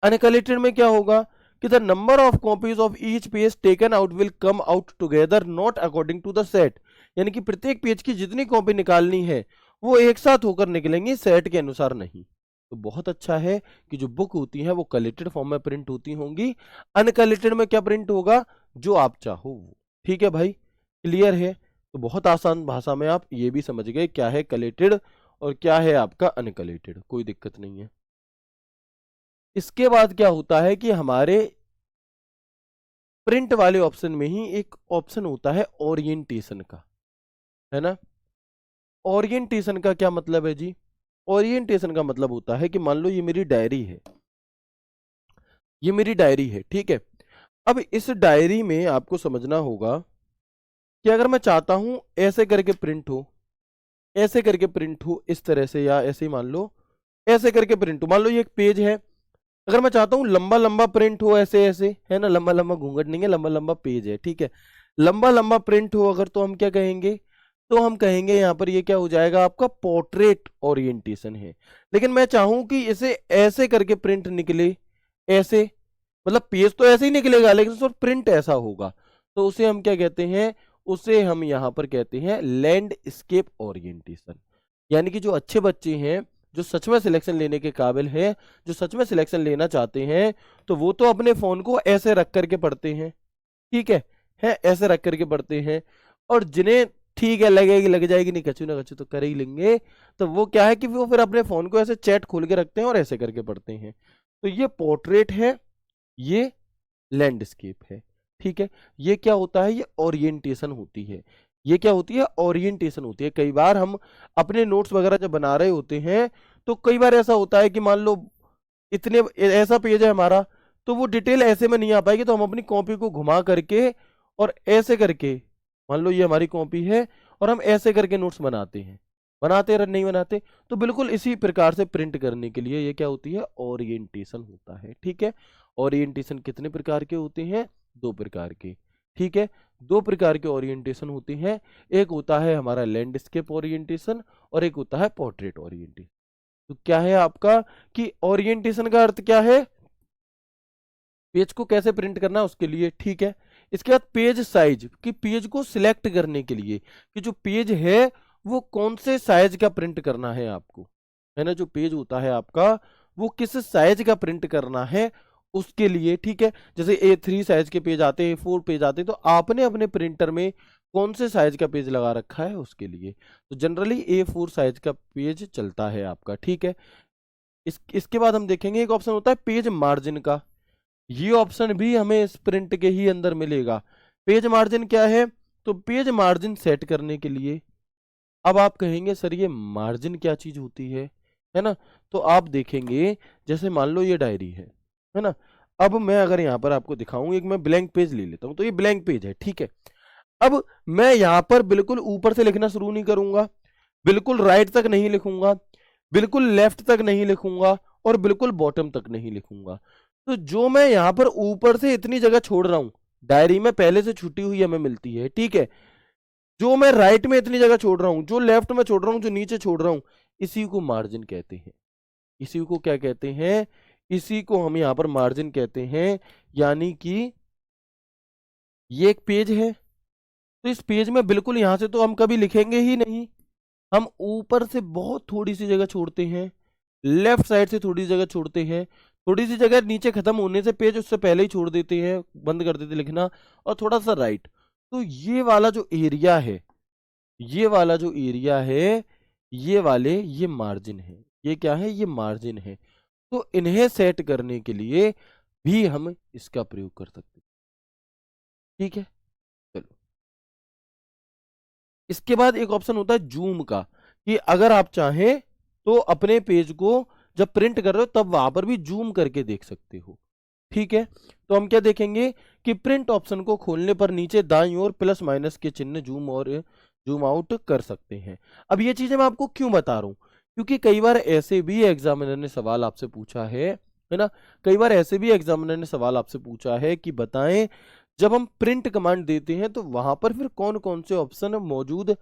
अनकलेटेड में क्या होगा कि the number of copies of each page taken out will come out together not according to the set. यानी कि प्रत्येक पेज की जितनी कॉपी निकालनी है वो एक साथ होकर निकलेंगी, सेट के अनुसार नहीं। तो बहुत अच्छा है कि जो बुक होती है वो कलेक्टेड फॉर्म में प्रिंट होती होंगी। अनकलेक्टेड में क्या प्रिंट होगा, जो आप चाहो वो। ठीक है भाई, क्लियर है? तो बहुत आसान भाषा में आप ये भी समझ गए क्या है कलेक्टेड और क्या है आपका अनकलेक्टेड, कोई दिक्कत नहीं है। इसके बाद क्या होता है कि हमारे प्रिंट वाले ऑप्शन में ही एक ऑप्शन होता है ओरिएंटेशन का, है ना। ओरिएंटेशन का क्या मतलब है जी? ओरिएंटेशन का मतलब होता है कि मान लो ये मेरी डायरी है, ये मेरी डायरी है, ठीक है। अब इस डायरी में आपको समझना होगा कि अगर मैं चाहता हूं ऐसे करके प्रिंट हो, ऐसे करके प्रिंट हो इस तरह से, या ऐसे ही मान लो ऐसे करके प्रिंट हो। मान लो ये एक पेज है, अगर मैं चाहता हूं लंबा लंबा प्रिंट हो ऐसे ऐसे, है ना, लंबा लंबा घूंघट नहीं है, लंबा लंबा पेज है, ठीक है, लंबा लंबा प्रिंट हो अगर, तो हम क्या कहेंगे, तो हम कहेंगे यहां पर ये क्या हो जाएगा आपका पोर्ट्रेट ओरिएंटेशन है। लेकिन मैं चाहूं कि इसे ऐसे करके प्रिंट निकले, ऐसे, मतलब पेज तो ऐसे ही निकलेगा लेकिन सर प्रिंट ऐसा होगा, तो उसे हम क्या कहते हैं, उसे हम यहां पर कहते हैं लैंडस्केप ओरिएंटेशन। यानी कि जो अच्छे बच्चे हैं, जो सच में सिलेक्शन लेने के काबिल हैं, जो सच में सिलेक्शन लेना चाहते हैं, तो वो तो अपने फोन को ऐसे रख करके पढ़ते हैं, ठीक है ऐसे रख करके पढ़ते हैं। और जिन्हें ठीक है लगेगी लग जाएगी, नहीं कचू ना कचू तो कर ही लेंगे, तो वो क्या है कि वो फिर अपने फोन को ऐसे चैट खोल के रखते हैं और ऐसे करके पढ़ते हैं। तो ये पोर्ट्रेट है, ये लैंडस्केप है, ठीक है। ये क्या होता है, ये ओरिएंटेशन होती है। ये क्या होती है, ओरिएंटेशन होती है। कई बार हम अपने नोट्स वगैरह जब बना रहे होते हैं तो कई बार ऐसा होता है कि मान लो इतने ऐसा पेज है हमारा, तो वो डिटेल ऐसे में नहीं आ पाएगी, तो हम अपनी कॉपी को घुमा करके और ऐसे करके, मान लो ये हमारी कॉपी है और हम ऐसे करके नोट्स बनाते हैं, बनाते या नहीं बनाते, तो बिल्कुल इसी प्रकार से प्रिंट करने के लिए ये क्या होती है, ओरिएंटेशन होता है, ठीक है। ओरिएंटेशन कितने प्रकार के होते हैं, दो प्रकार के, ठीक है। दो प्रकार के ओरिएंटेशन होते हैं, एक होता है हमारा लैंडस्केप ओरिएंटेशन और एक होता है पोर्ट्रेट ओरिएंटेशन। तो क्या है आपका कि ओरिएंटेशन का अर्थ क्या है, पेज को कैसे प्रिंट करना है उसके लिए, ठीक है। इसके बाद पेज साइज, कि पेज को सिलेक्ट करने के लिए कि जो पेज है वो कौन से साइज का प्रिंट करना है आपको, है ना। जो पेज होता है आपका वो किस साइज का प्रिंट करना है उसके लिए, ठीक है। जैसे A3 साइज के पेज आते हैं, A4 पेज आते हैं, तो आपने अपने प्रिंटर में कौन से साइज का पेज लगा रखा है उसके लिए। तो जनरली A4 साइज का पेज चलता है आपका, ठीक है। इसके बाद हम देखेंगे एक ऑप्शन होता है पेज मार्जिन का। ये ऑप्शन भी हमें इस प्रिंट के ही अंदर मिलेगा। पेज मार्जिन क्या है, तो पेज मार्जिन सेट करने के लिए, अब आप कहेंगे सर ये मार्जिन क्या चीज होती है ना। तो आप देखेंगे जैसे मान लो ये डायरी है ना। अब मैं अगर यहाँ पर आपको दिखाऊं, एक मैं ब्लैंक पेज ले लेता हूं, तो ये ब्लैंक पेज है, ठीक है। अब मैं यहाँ पर बिल्कुल ऊपर से लिखना शुरू नहीं करूंगा, बिल्कुल राइट तक नहीं लिखूंगा, बिल्कुल लेफ्ट तक नहीं लिखूंगा और बिल्कुल बॉटम तक नहीं लिखूंगा। तो जो मैं यहाँ पर ऊपर से इतनी जगह छोड़ रहा हूं, डायरी में पहले से छुट्टी हुई हमें मिलती है, ठीक है। जो मैं राइट में इतनी जगह छोड़ रहा हूं, जो लेफ्ट में छोड़ रहा हूं, जो नीचे छोड़ रहा हूं, इसी को मार्जिन कहते हैं। इसी को क्या कहते हैं, इसी को हम यहाँ पर मार्जिन कहते हैं। यानी कि ये एक पेज है, तो इस पेज में बिल्कुल यहां से तो हम कभी लिखेंगे ही नहीं, हम ऊपर से बहुत थोड़ी सी जगह छोड़ते हैं, लेफ्ट साइड से थोड़ी जगह छोड़ते हैं, थोड़ी सी जगह नीचे खत्म होने से पेज उससे पहले ही छोड़ देते हैं, बंद कर देते लिखना, और थोड़ा सा राइट। तो ये वाला जो एरिया है, ये वाला जो एरिया है, ये मार्जिन है। ये क्या है? ये मार्जिन है। तो इन्हें सेट करने के लिए भी हम इसका प्रयोग कर सकते हैं। ठीक है, चलो। इसके बाद एक ऑप्शन होता है जूम का, कि अगर आप चाहें तो अपने पेज को जब प्रिंट कर रहे हो तब वहां पर भी जूम करके देख सकते हो। ठीक है, तो हम क्या देखेंगे कि प्रिंट ऑप्शन को खोलने पर नीचे दाईं ओर प्लस माइनस के चिन्ह जूम और जूम आउट कर सकते हैं। अब ये चीजें मैं आपको क्यों बता रहा हूं, क्योंकि कई बार ऐसे भी एग्जामिनर ने सवाल आपसे पूछा है ना, कई बार ऐसे भी एग्जामिनर ने सवाल आपसे पूछा है कि बताएं जब हम प्रिंट कमांड देते हैं तो वहां पर फिर कौन कौन से ऑप्शन मौजूद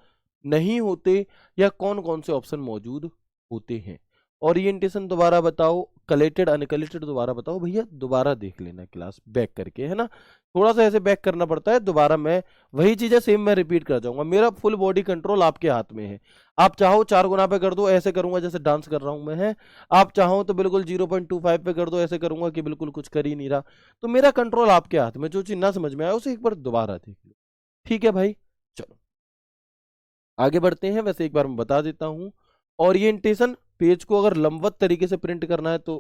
नहीं होते या कौन कौन से ऑप्शन मौजूद होते हैं। ओरिएंटेशन दोबारा बताओ, कलेक्टेड अनकलेक्टेड दोबारा बताओ। भैया दोबारा देख लेना क्लास बैक करके, है ना, थोड़ा सा ऐसे बैक करना पड़ता है। दोबारा मैं वही चीजें सेम मैं रिपीट कर जाऊंगा। मेरा फुल बॉडी कंट्रोल आपके हाथ में है। आप चाहो 4 गुना पे कर दो, ऐसे करूंगा जैसे डांस कर रहा हूं मैं, है। आप चाहो तो बिल्कुल 0.25 पे कर दो, ऐसे करूंगा कि बिल्कुल कुछ कर ही नहीं रहा। तो मेरा कंट्रोल आपके हाथ में, जो चीज ना समझ में आया उसे एक बार दोबारा देख लो। ठीक है भाई, चलो आगे बढ़ते हैं। वैसे एक बार मैं बता देता हूं, ओरिएंटेशन पेज को अगर लंबवत तरीके से प्रिंट करना है तो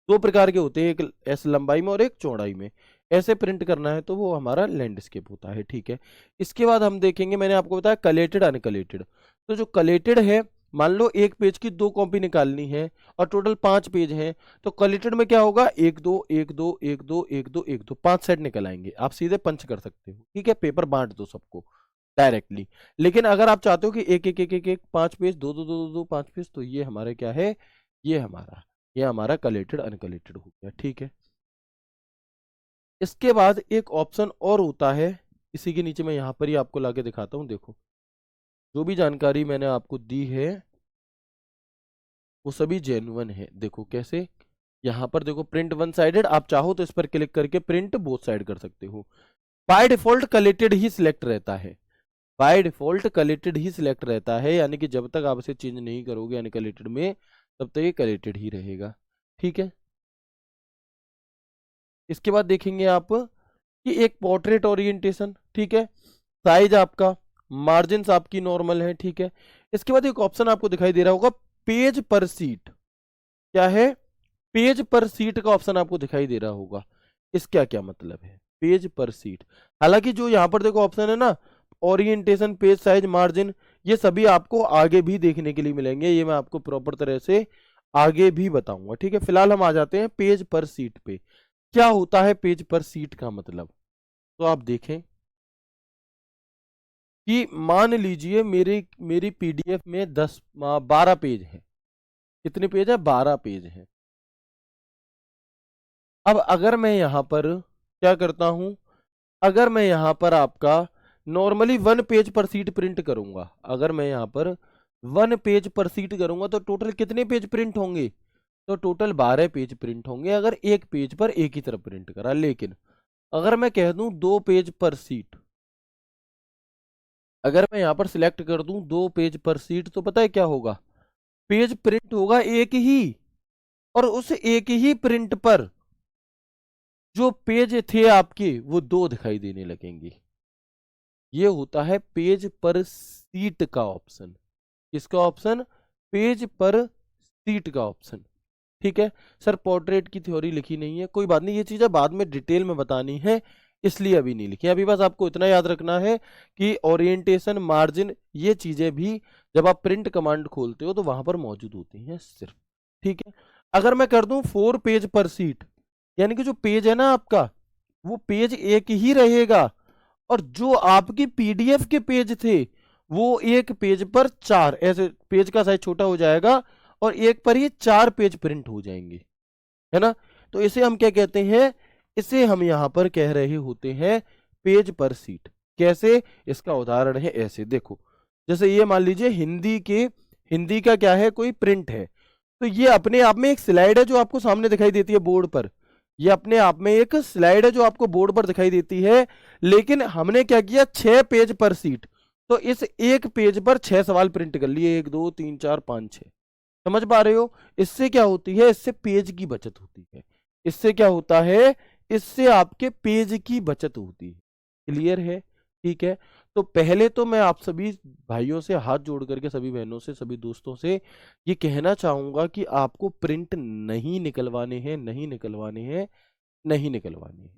2 प्रकार के होते हैं, एक ऐसे लंबाई में और एक चौड़ाई में। ऐसे प्रिंट करना है तो वो हमारा लैंडस्केप होता है। ठीक है, इसके बाद हम देखेंगे, मैंने आपको बताया कलेटेड अनकलेटेड। तो जो कलेटेड है, मान लो एक पेज की 2 कॉपी निकालनी है और टोटल 5 पेज हैं, तो कलेटेड में क्या होगा, 1 2 1 2 1 2 1 2 1 2 5 सेट निकल आएंगे। आप सीधे पंच कर सकते हो। ठीक है, पेपर बांट दो सबको डायरेक्टली। लेकिन अगर आप चाहते हो कि एक एक एक एक एक 5 पेज, 2 2 2 2 2 5 पेज, तो ये हमारे क्या है, ये हमारा कलेक्टेड अनकलेक्टेड हो गया। ठीक है, इसके बाद एक ऑप्शन और होता है, इसी के नीचे मैं यहां पर ही आपको लाके दिखाता हूं। देखो, जो भी जानकारी मैंने आपको दी है वो सभी जेन्युइन है। देखो कैसे, यहां पर देखो प्रिंट वन साइडेड, आप चाहो तो इस पर क्लिक करके प्रिंट बोथ साइड कर सकते हो। By default collected he select रहता है, by default collected he select रहता है, यानी कि जब तक आप इसे चेंज नहीं करोगे अनकलेक्टेड में तब तक ये कलेक्टेड ही रहेगा। ठीक है, इसके बाद देखेंगे आप कि एक पोर्ट्रेट ओरिएंटेशन। ठीक है, साइज आपका, मार्जिन आपकी नॉर्मल है। ठीक है, इसके बाद एक ऑप्शन आपको दिखाई दे रहा होगा पेज पर सीट। क्या है? पेज पर सीट का ऑप्शन आपको दिखाई दे रहा होगा। इसका क्या मतलब है पेज पर सीट? हालांकि जो यहाँ पर देखो ऑप्शन है ना, ओरिएंटेशन, पेज साइज, मार्जिन, ये सभी आपको आगे भी देखने के लिए मिलेंगे। ये मैं आपको प्रॉपर तरह से आगे भी बताऊंगा। ठीक है, फिलहाल हम आ जाते हैं पेज पर सीट पे। क्या होता है पेज पर सीट का मतलब? तो आप देखें कि मान लीजिए मेरी मेरी पीडीएफ में 12 पेज है। कितने पेज है? 12 पेज है। अब अगर मैं यहां पर क्या करता हूं, अगर मैं यहां पर आपका नॉर्मली 1 पेज पर सीट प्रिंट करूंगा, अगर मैं यहां पर 1 पेज पर सीट करूंगा तो टोटल कितने पेज प्रिंट होंगे? तो टोटल 12 पेज प्रिंट होंगे अगर एक पेज पर एक ही तरफ प्रिंट करा। लेकिन अगर मैं कह दूं 2 पेज पर सीट, अगर मैं यहां पर सिलेक्ट कर दूं 2 पेज पर सीट, तो पता है क्या होगा? पेज प्रिंट होगा एक ही, और उस एक ही प्रिंट पर जो पेज थे आपके वो 2 दिखाई देने लगेंगे। ये होता है पेज पर सीट का ऑप्शन। किसका ऑप्शन? पेज पर सीट का ऑप्शन। ठीक है सर, पोर्ट्रेट की थ्योरी लिखी नहीं है, कोई बात नहीं, ये चीजें बाद में डिटेल में बतानी है, इसलिए अभी नहीं लिखी। अभी बस आपको इतना याद रखना है कि ओरिएंटेशन, मार्जिन, ये चीजें भी जब आप प्रिंट कमांड खोलते हो तो वहां पर मौजूद होती हैं सिर्फ। ठीक है, अगर मैं कर दूं 4 पेज पर सीट, यानी कि जो पेज है ना आपका, वो पेज एक ही रहेगा, और जो आपकी पीडीएफ के पेज थे वो एक पेज पर 4, ऐसे पेज का साइज छोटा हो जाएगा और एक पर ही 4 पेज प्रिंट हो जाएंगे, है ना। तो इसे हम क्या कहते हैं? इसे हम यहां पर कह रहे होते हैं पेज पर सीट। कैसे? इसका उदाहरण है ऐसे, देखो जैसे ये मान लीजिए हिंदी का क्या है, कोई प्रिंट है, तो ये अपने आप में एक स्लाइड है जो आपको सामने दिखाई देती है बोर्ड पर। ये अपने आप में एक स्लाइड है जो आपको बोर्ड पर दिखाई देती है, लेकिन हमने क्या किया, 6 पेज पर सीट, तो इस एक पेज पर 6 सवाल प्रिंट कर लिए, 1 2 3 4 5 6। समझ पा रहे हो? इससे क्या होती है, इससे पेज की बचत होती है। इससे क्या होता है, इससे आपके पेज की बचत होती है। क्लियर है? ठीक है। तो पहले तो मैं आप सभी भाइयों से हाथ जोड़ करके, सभी बहनों से, सभी दोस्तों से ये कहना चाहूंगा कि आपको प्रिंट नहीं निकलवाने हैं, नहीं निकलवाने हैं, नहीं निकलवाने हैं।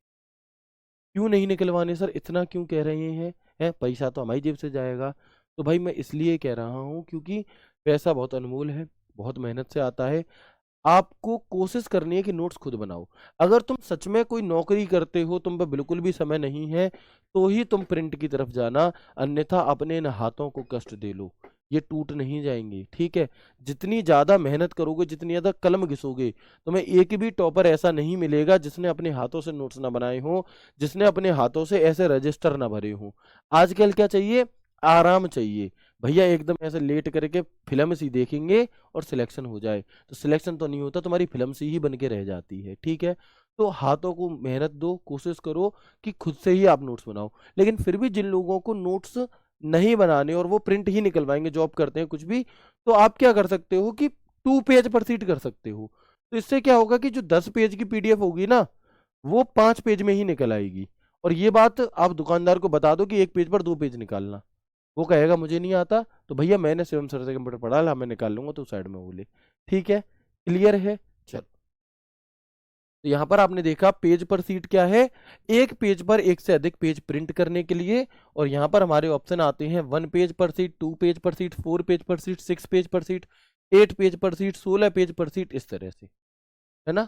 क्यों नहीं निकलवाने सर, इतना क्यों कह रहे हैं? पैसा तो हमारी जेब से जाएगा। तो भाई मैं इसलिए कह रहा हूँ क्योंकि पैसा बहुत अनमोल है, बहुत मेहनत से आता है। आपको कोशिश करनी है कि नोट्स खुद बनाओ। अगर तुम सच में कोई नौकरी करते हो, तुम पे बिल्कुल भी समय नहीं है, तो ही तुम प्रिंट की तरफ जाना, अन्यथा अपने इन हाथों को कष्ट दे लो, ये टूट नहीं जाएंगे। ठीक है? जितनी ज्यादा मेहनत करोगे, जितनी ज्यादा कलम घिसोगे, तुम्हें एक भी टॉपर ऐसा नहीं मिलेगा जिसने अपने हाथों से नोट्स ना बनाए हो, जिसने अपने हाथों से ऐसे रजिस्टर ना भरे हो। आजकल क्या चाहिए? आराम चाहिए। भैया एकदम ऐसे लेट करके फिल्म सी देखेंगे और सिलेक्शन हो जाए। तो सिलेक्शन तो नहीं होता, तुम्हारी फिल्म सी ही बन के रह जाती है। ठीक है? तो हाथों को मेहनत दो, कोशिश करो कि खुद से ही आप नोट्स बनाओ। लेकिन फिर भी जिन लोगों को नोट्स नहीं बनाने और वो प्रिंट ही निकलवाएंगे, जॉब करते हैं कुछ भी, तो आप क्या कर सकते हो कि 2 पेज प्रोसीड कर सकते हो। तो इससे क्या होगा कि जो 10 पेज की पीडीएफ होगी ना, वो 5 पेज में ही निकल आएगी। और ये बात आप दुकानदार को बता दो कि 1 पेज पर 2 पेज निकालना। वो कहेगा मुझे नहीं आता, तो भैया मैंने शिवम सर से कंप्यूटर पढ़ा ला, मैं निकाल लूंगा, तो साइड में बोले। ठीक है? क्लियर है? चल, तो यहाँ पर आपने देखा पेज पर सीट क्या है, एक पेज पर एक से अधिक पेज प्रिंट करने के लिए। और यहाँ पर हमारे ऑप्शन आते हैं 1 पेज पर सीट, 2 पेज पर सीट, 4 पेज पर सीट, 6 पेज पर सीट, 8 पेज पर सीट, 16 पेज पर सीट, इस तरह से। है ना?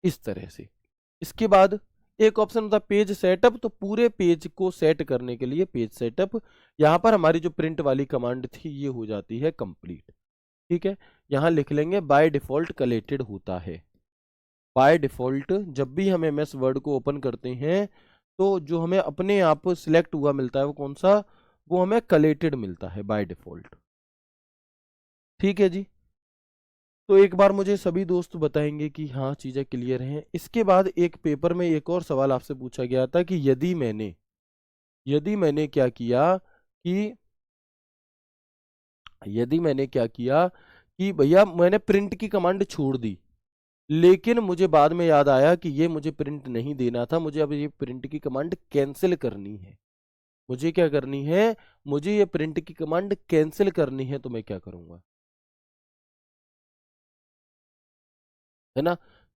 इस तरह से। इसके बाद एक ऑप्शन होता है पेज सेटअप। तो पूरे पेज को सेट करने के लिए पेज सेटअप, यहाँ पर हमारी जो प्रिंट वाली कमांड थी ये हो जाती है कंप्लीट। ठीक है? यहाँ लिख लेंगे बाय डिफॉल्ट कलेक्टेड होता है। बाय डिफॉल्ट जब भी हम एमएस वर्ड को ओपन करते हैं, तो जो हमें अपने आप सिलेक्ट हुआ मिलता है वो कौन सा, वो हमें कलेक्टेड मिलता है बाय डिफॉल्ट। ठीक है जी? तो एक बार मुझे सभी दोस्त बताएंगे कि हाँ चीजें क्लियर हैं। इसके बाद एक पेपर में एक और सवाल आपसे पूछा गया था कि यदि मैंने क्या किया कि यदि मैंने क्या किया कि भैया मैंने प्रिंट की कमांड छोड़ दी, लेकिन मुझे बाद में याद आया कि ये मुझे प्रिंट नहीं देना था, मुझे अब ये प्रिंट की कमांड कैंसिल करनी है। मुझे क्या करनी है? मुझे ये प्रिंट की कमांड कैंसिल करनी है, तो मैं क्या करूंगा? है ना?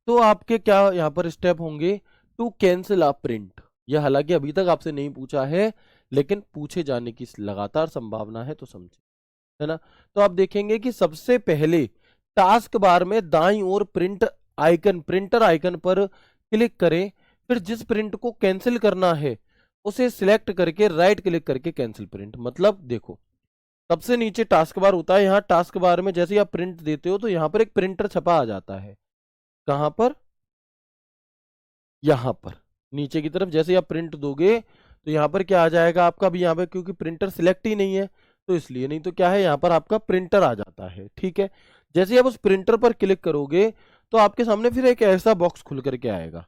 तो आपके क्या यहाँ पर स्टेप होंगे? To cancel a print. यह हालांकि अभी तक आपसे नहीं पूछा है, लेकिन पूछे जाने की लगातार संभावना है, तो समझे। है ना? तो आप देखेंगे कि सबसे पहले टास्क बार में दाईं ओर प्रिंटर आइकन पर क्लिक करें। फिर जिस प्रिंट को कैंसिल करना है उसे सिलेक्ट करके राइट क्लिक करके कैंसिल प्रिंट। मतलब देखो, सबसे नीचे टास्क बार होता है, यहाँ टास्क बार में जैसे ही आप प्रिंट देते हो तो यहाँ पर एक प्रिंटर छपा आ जाता है। कहां पर? यहाँ पर नीचे की तरफ जैसे ही आप प्रिंट दोगे तो यहाँ पर क्या आ जाएगा आपका? अभी यहाँ पे क्योंकि प्रिंटर सिलेक्ट ही नहीं है तो इसलिए, नहीं तो क्या है, यहाँ पर आपका प्रिंटर आ जाता है। ठीक है? जैसे ही आप उस प्रिंटर पर क्लिक करोगे तो आपके सामने फिर एक ऐसा बॉक्स खुल करके आएगा,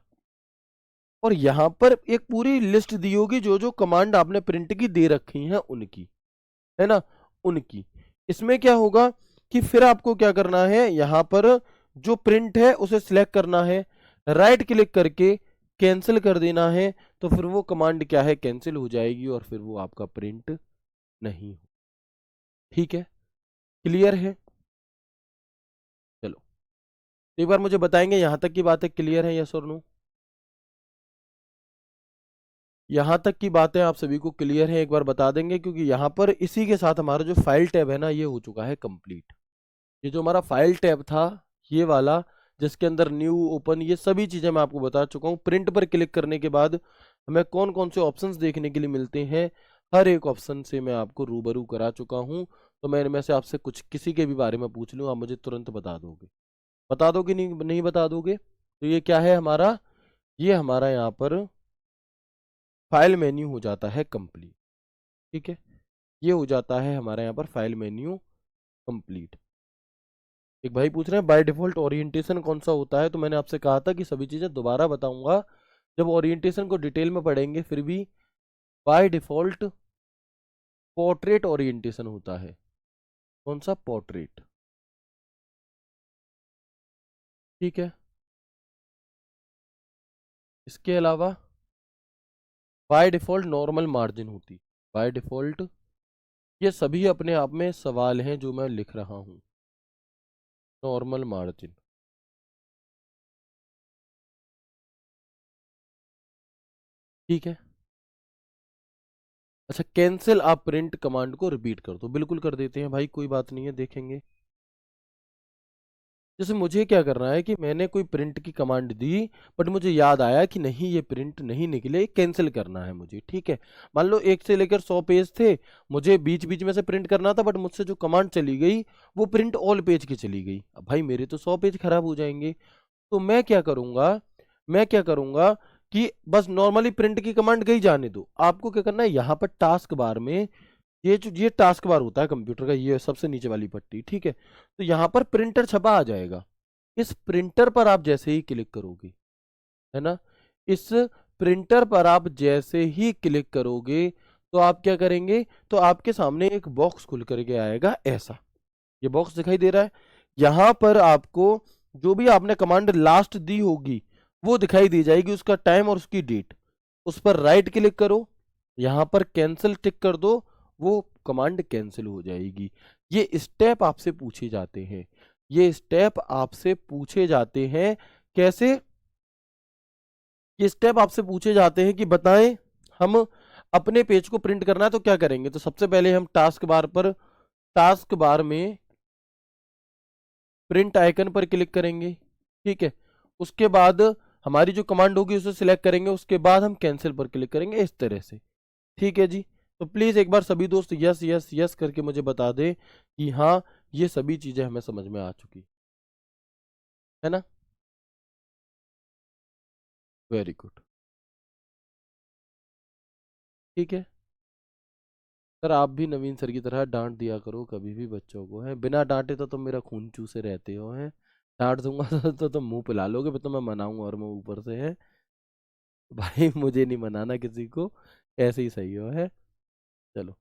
और यहाँ पर एक पूरी लिस्ट दी होगी जो जो कमांड आपने प्रिंट की दे रखी हैं उनकी। है ना? उनकी। इसमें क्या होगा कि फिर आपको क्या करना है, यहाँ पर जो प्रिंट है उसे सिलेक्ट करना है, राइट क्लिक करके कैंसिल कर देना है। तो फिर वो कमांड क्या है, कैंसिल हो जाएगी और फिर वो आपका प्रिंट नहीं हो। ठीक है? क्लियर है? चलो, तो एक बार मुझे बताएंगे यहां तक की बातें क्लियर है, यस और नो? यहां तक की बातें आप सभी को क्लियर है, एक बार बता देंगे, क्योंकि यहां पर इसी के साथ हमारा जो फाइल टैब है ना ये हो चुका है कंप्लीट। ये जो हमारा फाइल टैब था, ये वाला, जिसके अंदर न्यू, ओपन, ये सभी चीजें मैं आपको बता चुका हूँ। प्रिंट पर क्लिक करने के बाद हमें कौन कौन से ऑप्शंस देखने के लिए मिलते हैं, हर एक ऑप्शन से मैं आपको रूबरू करा चुका हूँ। तो मैं इनमें से आपसे कुछ किसी के भी बारे में पूछ लूँ, आप मुझे तुरंत बता दोगे? बता दोगे? नहीं, नहीं बता दोगे? तो ये क्या है हमारा? ये हमारा यहाँ पर फाइल मेन्यू हो जाता है कंप्लीट। ठीक है? ये हो जाता है हमारे यहाँ पर फाइल मेन्यू कंप्लीट। एक भाई पूछ रहे हैं बाय डिफॉल्ट ओरिएंटेशन कौन सा होता है, तो मैंने आपसे कहा था कि सभी चीजें दोबारा बताऊंगा जब ओरिएंटेशन को डिटेल में पढ़ेंगे। फिर भी बाय डिफॉल्ट पोर्ट्रेट ओरिएंटेशन होता है। कौन सा? पोर्ट्रेट। ठीक है। इसके अलावा बाय डिफॉल्ट नॉर्मल मार्जिन होती, बाय डिफॉल्ट ये सभी अपने आप में सवाल हैं जो मैं लिख रहा हूं। नॉर्मल मार्जिन, ठीक है। अच्छा, कैंसिल आप प्रिंट कमांड को रिपीट कर दो, बिल्कुल कर देते हैं भाई, कोई बात नहीं है, देखेंगे। जैसे मुझे क्या करना है कि मैंने कोई प्रिंट की कमांड दी, बट मुझे याद आया कि नहीं ये प्रिंट नहीं निकले, कैंसिल करना है मुझे, ठीक है। मान लो 1 से लेकर 100 पेज थे, मुझे बीच बीच में से प्रिंट करना था, बट मुझसे जो कमांड चली गई वो प्रिंट ऑल पेज की चली गई। अब भाई मेरे तो 100 पेज खराब हो जाएंगे। तो मैं क्या करूंगा कि बस नॉर्मली प्रिंट की कमांड गई जाने दो। आपको क्या करना है, यहाँ पर टास्क बार में ये टास्क बार होता है कंप्यूटर का, ये सबसे नीचे वाली पट्टी, ठीक है। तो यहाँ पर प्रिंटर छपा आ जाएगा। इस प्रिंटर पर आप जैसे ही क्लिक करोगे, है ना, इस प्रिंटर पर आप जैसे ही क्लिक करोगे तो आप क्या करेंगे, तो आपके सामने एक बॉक्स खुल करके आएगा ऐसा। ये बॉक्स दिखाई दे रहा है। यहां पर आपको जो भी आपने कमांड लास्ट दी होगी वो दिखाई दी जाएगी, उसका टाइम और उसकी डेट। उस पर राइट क्लिक करो, यहां पर कैंसिल टिक कर दो, वो कमांड कैंसिल हो जाएगी। ये स्टेप आपसे पूछे जाते हैं, ये स्टेप आपसे पूछे जाते हैं। कैसे? ये स्टेप आपसे पूछे जाते हैं कि बताएं हम अपने पेज को प्रिंट करना है तो क्या करेंगे। तो सबसे पहले हम टास्क बार में प्रिंट आइकन पर क्लिक करेंगे, ठीक है। उसके बाद हमारी जो कमांड होगी उसे सिलेक्ट करेंगे, उसके बाद हम कैंसिल पर क्लिक करेंगे इस तरह से, ठीक है जी। तो प्लीज एक बार सभी दोस्त यस यस यस करके मुझे बता दे कि हाँ ये सभी चीजें हमें समझ में आ चुकी है ना। वेरी गुड, ठीक है। सर आप भी नवीन सर की तरह डांट दिया करो कभी भी बच्चों को, है बिना डांटे तो तुम मेरा खून चूसे रहते हो, है डांट दूंगा तो तुम मुंह पिला लोगे, फिर तो मैं मनाऊंगा और मैं ऊपर से, है भाई मुझे नहीं मनाना किसी को, ऐसे ही सही हो, है। चलो,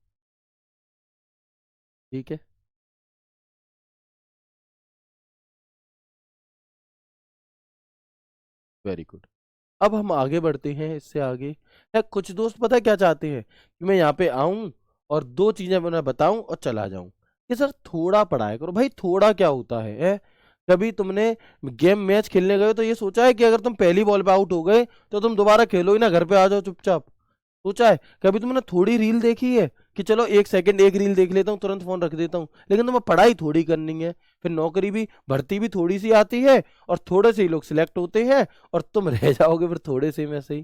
ठीक है। Very good. अब हम आगे बढ़ते हैं, इससे आगे है कुछ दोस्त पता है क्या चाहते हैं कि मैं यहाँ पे आऊं और 2 चीजें मैं बताऊं और चला जाऊं, कि सर थोड़ा पढ़ाया करो। भाई थोड़ा क्या होता है? कभी तुमने गेम मैच खेलने गए तो ये सोचा है कि अगर तुम पहली बॉल पे आउट हो गए तो तुम दोबारा खेलो ही ना, घर पे आ जाओ चुपचाप? सोचा है? कभी तुमने थोड़ी रील देखी है कि चलो 1 सेकंड एक रील देख लेता हूँ तुरंत फोन रख देता हूँ? लेकिन तुम्हें पढ़ाई थोड़ी करनी है, फिर नौकरी भी भर्ती भी थोड़ी सी आती है और थोड़े से ही लोग सिलेक्ट होते हैं और तुम रह जाओगे फिर थोड़े से में से ही।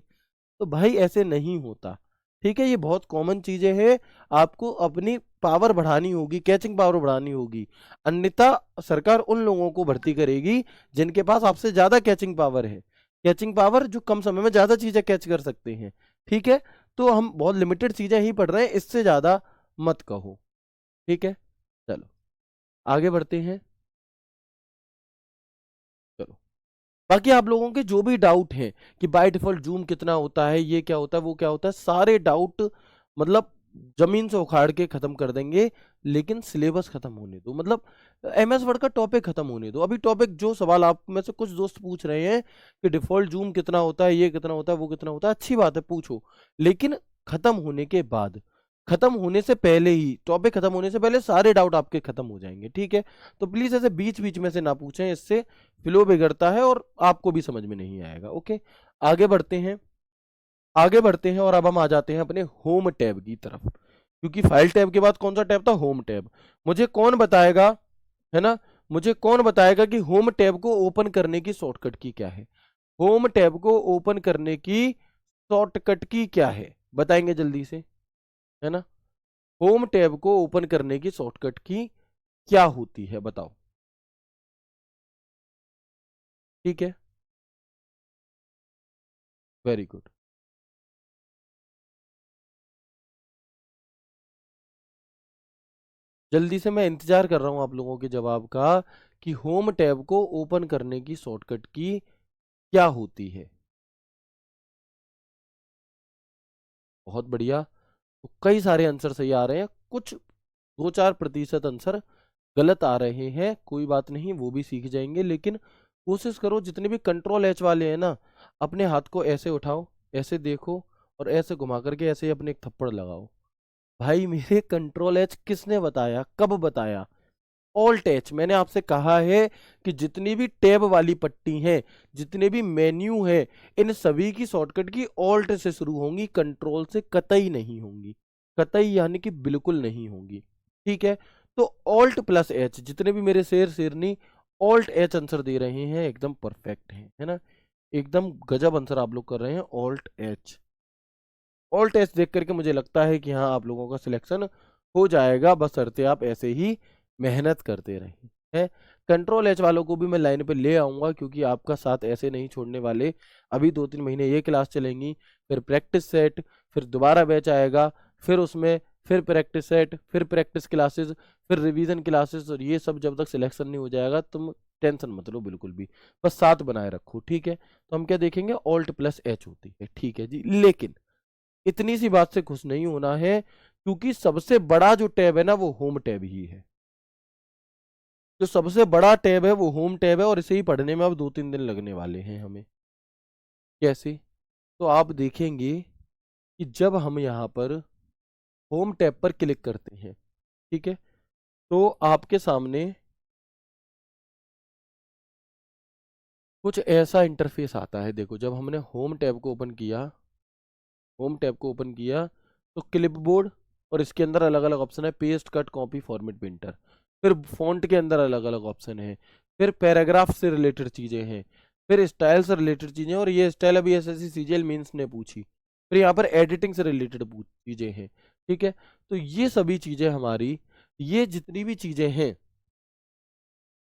तो भाई ऐसे नहीं होता, ठीक है। ये बहुत कॉमन चीजें हैं, आपको अपनी पावर बढ़ानी होगी, कैचिंग पावर बढ़ानी होगी, अन्यथा सरकार उन लोगों को भर्ती करेगी जिनके पास आपसे ज्यादा कैचिंग पावर है, कैचिंग पावर जो कम समय में ज्यादा चीजें कैच कर सकते हैं, ठीक है। तो हम बहुत लिमिटेड चीजें ही पढ़ रहे हैं, इससे ज्यादा मत कहो, ठीक है। चलो आगे बढ़ते हैं। चलो, बाकी आप लोगों के जो भी डाउट हैं कि बाय डिफॉल्ट जूम कितना होता है, ये क्या होता है, वो क्या होता है, सारे डाउट मतलब जमीन से उखाड़ के खत्म कर देंगे। लेकिन सिलेबस खत्म होने दो, मतलब एमएस वर्ड का टॉपिक खत्म होने दो। अभी टॉपिक जो सवाल आप में से कुछ दोस्त पूछ रहे हैं कि डिफॉल्ट जूम कितना होता है, ये कितना होता है, वो कितना होता है, अच्छी बात है पूछो, लेकिन खत्म होने के बाद, खत्म होने से पहले ही, टॉपिक खत्म होने से पहले सारे डाउट आपके खत्म हो जाएंगे, ठीक है। तो प्लीज ऐसे बीच बीच में से ना पूछें, इससे फ्लो बिगड़ता है और आपको भी समझ में नहीं आएगा, ओके। आगे बढ़ते हैं, आगे बढ़ते हैं और अब हम आ जाते हैं अपने होम टैब की तरफ, क्योंकि फाइल टैब के बाद कौन सा टैब था? Home tab. मुझे कौन बताएगा, है ना, मुझे कौन बताएगा कि होम टैब को ओपन करने की शॉर्टकट की क्या है? होम टैब को ओपन करने की शॉर्टकट की क्या है, बताएंगे जल्दी से, है ना। होम टैब को ओपन करने की शॉर्टकट की क्या होती है बताओ, ठीक है। Very good. जल्दी से, मैं इंतजार कर रहा हूं आप लोगों के जवाब का कि होम टैब को ओपन करने की शॉर्टकट की क्या होती है। बहुत बढ़िया। तो कई सारे आंसर सही आ रहे हैं, कुछ 2-4% आंसर गलत आ रहे हैं, कोई बात नहीं, वो भी सीख जाएंगे, लेकिन कोशिश करो जितने भी कंट्रोल एच वाले हैं ना, अपने हाथ को ऐसे उठाओ, ऐसे देखो और ऐसे घुमा करके ऐसे ही अपने एक थप्पड़ लगाओ। भाई मेरे कंट्रोल एच किसने बताया, कब बताया? Alt H. मैंने आपसे कहा है कि जितनी भी टैब वाली पट्टी हैं, जितने भी मेन्यू है, इन सभी की शॉर्टकट की ऑल्ट से शुरू होंगी, कंट्रोल से कतई नहीं होंगी। कतई यानी कि बिल्कुल नहीं होंगी। ठीक है, तो ऑल्ट प्लस एच, जितने भी मेरे शेर शेरनी ऑल्ट एच आंसर दे रहे हैं एकदम परफेक्ट है ना? एकदम गजब आंसर आप लोग कर रहे हैं, ऑल्ट एच। ऑल्ट एच देख करके मुझे लगता है कि हाँ आप लोगों का सिलेक्शन हो जाएगा, बशर्ते आप ऐसे ही मेहनत करते रहें। है, कंट्रोल एच वालों को भी मैं लाइन पे ले आऊंगा, क्योंकि आपका साथ ऐसे नहीं छोड़ने वाले। अभी 2-3 महीने ये क्लास चलेंगी, फिर प्रैक्टिस सेट, फिर दोबारा बैच आएगा, फिर उसमें फिर प्रैक्टिस सेट, फिर प्रैक्टिस क्लासेस, फिर रिवीजन क्लासेस, और ये सब जब तक सिलेक्शन नहीं हो जाएगा तुम टेंशन मत लो बिल्कुल भी, बस साथ बनाए रखो। ठीक है, तो हम क्या देखेंगे, ऑल्ट प्लस एच होती है। ठीक है जी, लेकिन इतनी सी बात से खुश नहीं होना है, क्योंकि सबसे बड़ा जो टैब है ना वो होम टैब ही है। जो सबसे बड़ा टैब है वो होम टैब है, और इसे ही पढ़ने में अब 2-3 दिन लगने वाले हैं हमें। कैसे? तो आप देखेंगे कि जब हम यहाँ पर होम टैब पर क्लिक करते हैं, ठीक है, तो आपके सामने कुछ ऐसा इंटरफेस आता है। देखो, जब हमने होम टैब को ओपन किया तो क्लिपबोर्ड, और इसके अंदर अलग अलग ऑप्शन है, paste, cut, copy, format, printer. फिर फॉन्ट के अंदर अलग अलग ऑप्शन है, फिर पैराग्राफ से रिलेटेड चीजें हैं, फिर स्टाइल से रिलेटेड चीजें, और ये स्टाइल अभी एसएससी सीजीएल मेंस ने पूछी। फिर यहाँ पर एडिटिंग से रिलेटेड चीजें हैं। ठीक है, तो ये सभी चीजें हमारी, ये जितनी भी चीजें हैं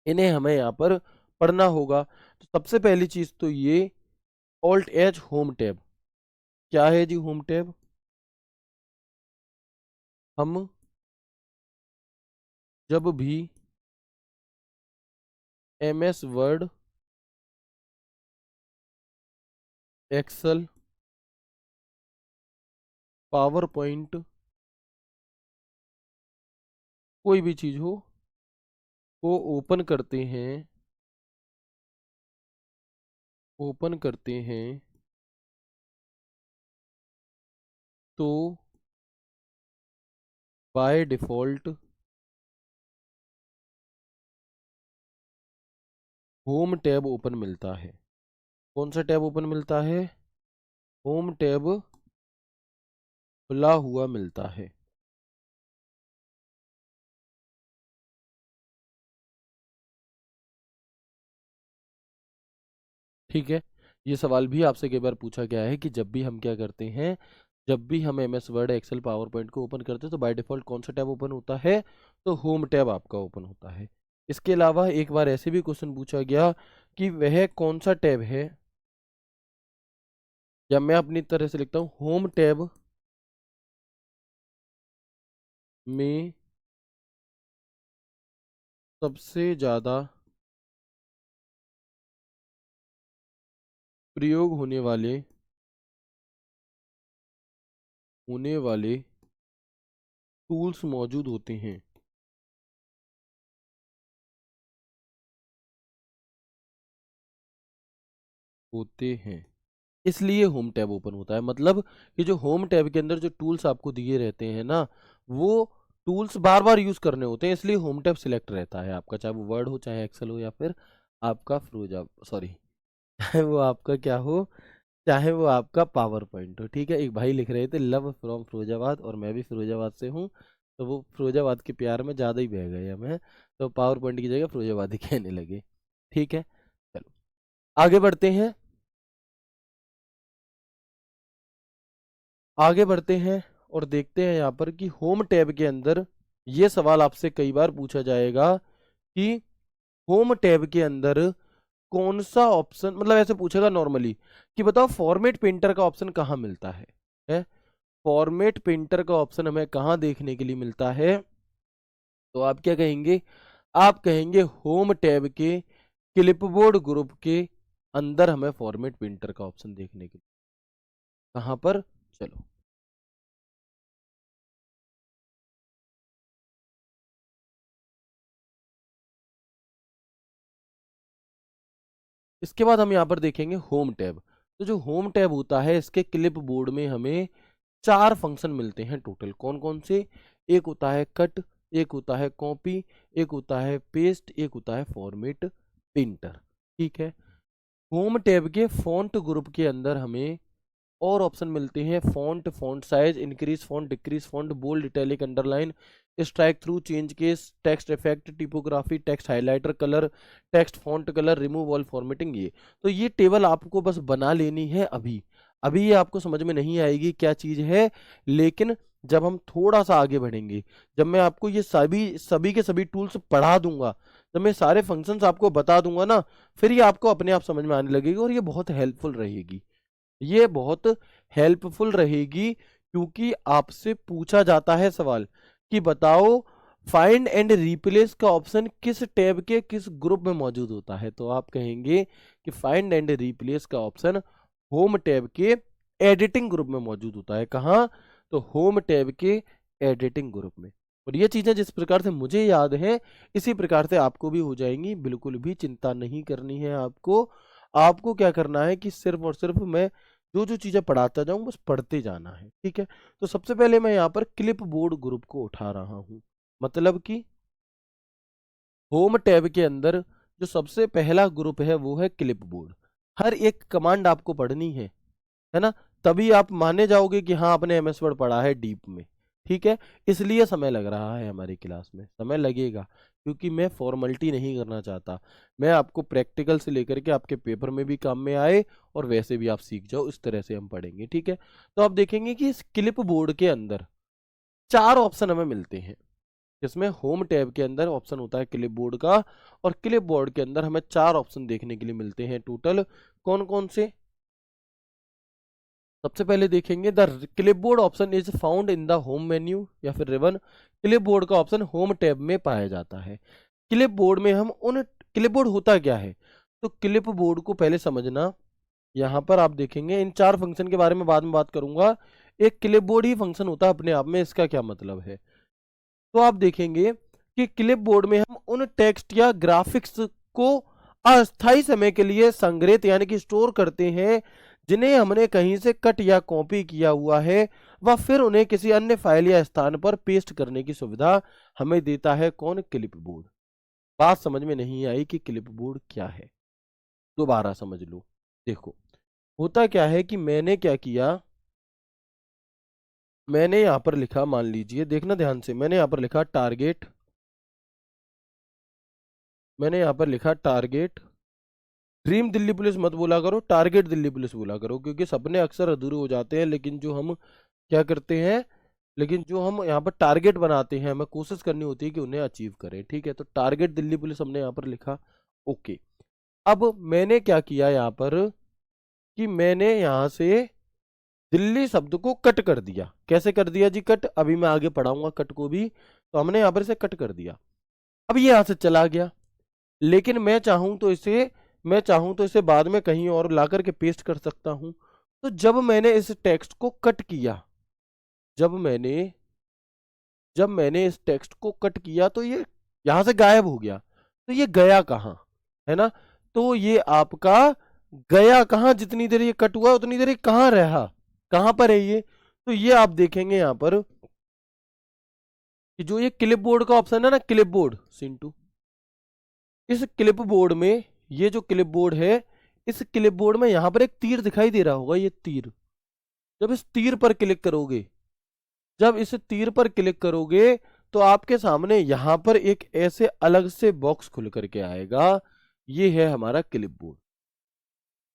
इन्हें हमें यहाँ पर पढ़ना होगा। तो सबसे पहली चीज तो ये ऑल्ट एज होम टैब। क्या है जी होम टैब? हम जब भी MS word, excel, power point, कोई भी चीज हो को ओपन करते हैं तो by default home tab open मिलता है। कौन सा टैब ओपन मिलता है? होम टैब खुला हुआ मिलता है। ठीक है, ये सवाल भी आपसे कई बार पूछा गया है कि जब भी हम क्या करते हैं, जब भी हम MS word, excel, power point को ओपन करते हैं तो बाय डिफॉल्ट कौन सा टैब ओपन होता है? तो होम टैब आपका ओपन होता है। इसके अलावा एक बार ऐसे भी क्वेश्चन पूछा गया कि वह कौन सा टैब है, या मैं अपनी तरह से लिखता हूं, होम टैब में सबसे ज्यादा प्रयोग होने वाले टूल्स मौजूद होते हैं, इसलिए होम टैब ओपन होता है। मतलब कि जो होम टैब के अंदर जो टूल्स आपको दिए रहते हैं ना, वो टूल्स बार बार यूज करने होते हैं, इसलिए होम टैब सिलेक्ट रहता है आपका, चाहे वो वर्ड हो, चाहे एक्सेल हो, या फिर आपका फ्रोजा, सॉरी चाहे वो आपका क्या हो, चाहे वो आपका पावर पॉइंट हो। ठीक है, एक भाई लिख रहे थे लव फ्रॉम फिरोजाबाद, और मैं भी फिरोजाबाद से हूँ, तो वो फिरोजाबाद के प्यार में ज़्यादा ही बह गए हम हैं, तो पावर पॉइंट की जगह फिरोजाबाद ही कहने लगे। ठीक है, चलो आगे बढ़ते हैं। आगे बढ़ते हैं और देखते हैं यहाँ पर कि होम टैब के अंदर, ये सवाल आपसे कई बार पूछा जाएगा कि होम टैब के अंदर कौन सा ऑप्शन, मतलब ऐसे पूछेगा नॉर्मली कि बताओ फॉर्मेट पेंटर का ऑप्शन कहाँ मिलता है? फॉर्मेट पेंटर का ऑप्शन हमें कहाँ देखने के लिए मिलता है? तो आप क्या कहेंगे? आप कहेंगे होम टैब के क्लिपबोर्ड ग्रुप के अंदर हमें फॉर्मेट पेंटर का ऑप्शन देखने के लिए, कहाँ पर? चलो इसके बाद हम यहाँ पर देखेंगे होम टैब। तो जो होम टैब होता है, इसके क्लिप बोर्ड में हमें 4 फंक्शन मिलते हैं टोटल। कौन कौन से? एक होता है कट, एक होता है कॉपी, एक होता है पेस्ट, एक होता है फॉर्मेट प्रिंटर। ठीक है। होम टैब के फॉन्ट ग्रुप के अंदर हमें और ऑप्शन मिलते हैं font, font size, increase font, decrease font, bold, italic, underline, strike through, change case, text effect, typography, text highlighter, colour, text font colour, remove all formatting. ये table आपको बस बना लेनी है अभी। अभी ये आपको समझ में नहीं आएगी क्या चीज है, लेकिन जब हम थोड़ा सा आगे बढ़ेंगे, जब मैं आपको ये सभी के सभी टूल्स पढ़ा दूंगा, जब मैं सारे फंक्शंस आपको बता दूंगा ना, फिर ये आपको अपने आप समझ में आने लगेगी और ये बहुत हेल्पफुल रहेगी। ये बहुत हेल्पफुल रहेगी क्योंकि आपसे पूछा जाता है सवाल कि बताओ फाइंड एंड रिप्लेस का ऑप्शन किस टैब के किस ग्रुप में मौजूद होता है। तो आप कहेंगे कि फाइंड एंड रिप्लेस का ऑप्शन होम टैब के एडिटिंग ग्रुप में मौजूद होता है। कहाँ? तो होम टैब के एडिटिंग ग्रुप में। और ये चीजें जिस प्रकार से मुझे याद हैं, इसी प्रकार से आपको भी हो जाएंगी। बिल्कुल भी चिंता नहीं करनी है आपको। आपको क्या करना है कि सिर्फ और सिर्फ मैं जो जो चीजें पढ़ाता जाऊं बस पढ़ते जाना है। ठीक है। तो सबसे पहले मैं यहाँ पर क्लिप बोर्ड ग्रुप को उठा रहा हूं। मतलब कि होम टैब के अंदर जो सबसे पहला ग्रुप है वो है क्लिप बोर्ड। हर एक कमांड आपको पढ़नी है ना? तभी आप माने जाओगे कि हाँ आपने एमएस वर्ड पढ़ा है डीप में। ठीक है। इसलिए समय लग रहा है, हमारी क्लास में समय लगेगा क्योंकि मैं फॉर्मेलिटी नहीं करना चाहता। मैं आपको प्रैक्टिकल से लेकर के आपके पेपर में भी काम में आए और वैसे भी आप सीख जाओ, इस तरह से हम पढ़ेंगे। ठीक है। तो आप देखेंगे कि इस क्लिप बोर्ड के अंदर 4 ऑप्शन हमें मिलते हैं। जिसमें होम टैब के अंदर ऑप्शन होता है क्लिप बोर्ड का, और क्लिप बोर्ड के अंदर हमें 4 ऑप्शन देखने के लिए मिलते हैं टोटल। कौन कौन से? सबसे पहले देखेंगे the clipboard option is found in the home menu या फिर रिबन। क्लिपबोर्ड का ऑप्शन होम टैब में पाया जाता है। क्लिपबोर्ड में हम उन क्लिपबोर्ड होता क्या है, तो क्लिपबोर्ड को पहले समझना। यहाँ पर आप देखेंगे इन 4 फंक्शन के बारे में बाद में बात करूंगा। एक क्लिपबोर्ड ही फंक्शन होता है अपने आप में, इसका क्या मतलब है? तो आप देखेंगे कि क्लिपबोर्ड में हम उन टेक्स्ट या ग्राफिक्स को अस्थायी समय के लिए संग्रहित यानी कि स्टोर करते हैं जिन्हें हमने कहीं से कट या कॉपी किया हुआ है, व फिर उन्हें किसी अन्य फाइल या स्थान पर पेस्ट करने की सुविधा हमें देता है। कौन? क्लिपबोर्ड। बात समझ में नहीं आई कि क्लिपबोर्ड क्या है? दोबारा समझ लो। देखो होता क्या है कि मैंने क्या किया, मैंने यहां पर लिखा, मान लीजिए देखना ध्यान से, मैंने यहां पर लिखा टारगेट, मैंने यहां पर लिखा टारगेट ड्रीम दिल्ली पुलिस मत बोला करो, टारगेट दिल्ली पुलिस बोला करो, क्योंकि सपने अक्सर अधूरे हो जाते हैं। लेकिन जो हम क्या करते हैं, लेकिन जो हम यहाँ पर टारगेट बनाते हैं, हमें कोशिश करनी होती है कि उन्हें अचीव करें। ठीक है। तो टारगेट दिल्ली पुलिस हमने यहाँ पर लिखा। ओके। अब मैंने क्या किया यहाँ पर कि मैंने यहाँ से दिल्ली शब्द को कट कर दिया। कैसे कर दिया जी कट? अभी मैं आगे पढ़ाऊंगा कट को भी। तो हमने यहाँ पर इसे कट कर दिया। अब ये यहाँ से चला गया, लेकिन मैं चाहूं तो इसे बाद में कहीं और ला करके पेस्ट कर सकता हूं। तो जब मैंने जब मैंने जब मैंने इस टेक्स्ट को कट किया तो ये यहां से गायब हो गया। तो ये गया कहाँ? है ना? तो ये आपका गया कहाँ? जितनी देर ये कट हुआ उतनी देर ये कहाँ रहा? कहाँ पर है ये? तो ये आप देखेंगे यहां पर कि जो ये क्लिपबोर्ड का ऑप्शन है ना, क्लिपबोर्ड सिंटू, इस क्लिपबोर्ड में, ये जो क्लिपबोर्ड है, इस क्लिपबोर्ड में यहां पर एक तीर दिखाई दे रहा होगा। ये तीर, जब इस तीर पर क्लिक करोगे, जब इस तीर पर क्लिक करोगे तो आपके सामने यहां पर एक ऐसे अलग से बॉक्स खुल करके आएगा। ये है हमारा क्लिपबोर्ड।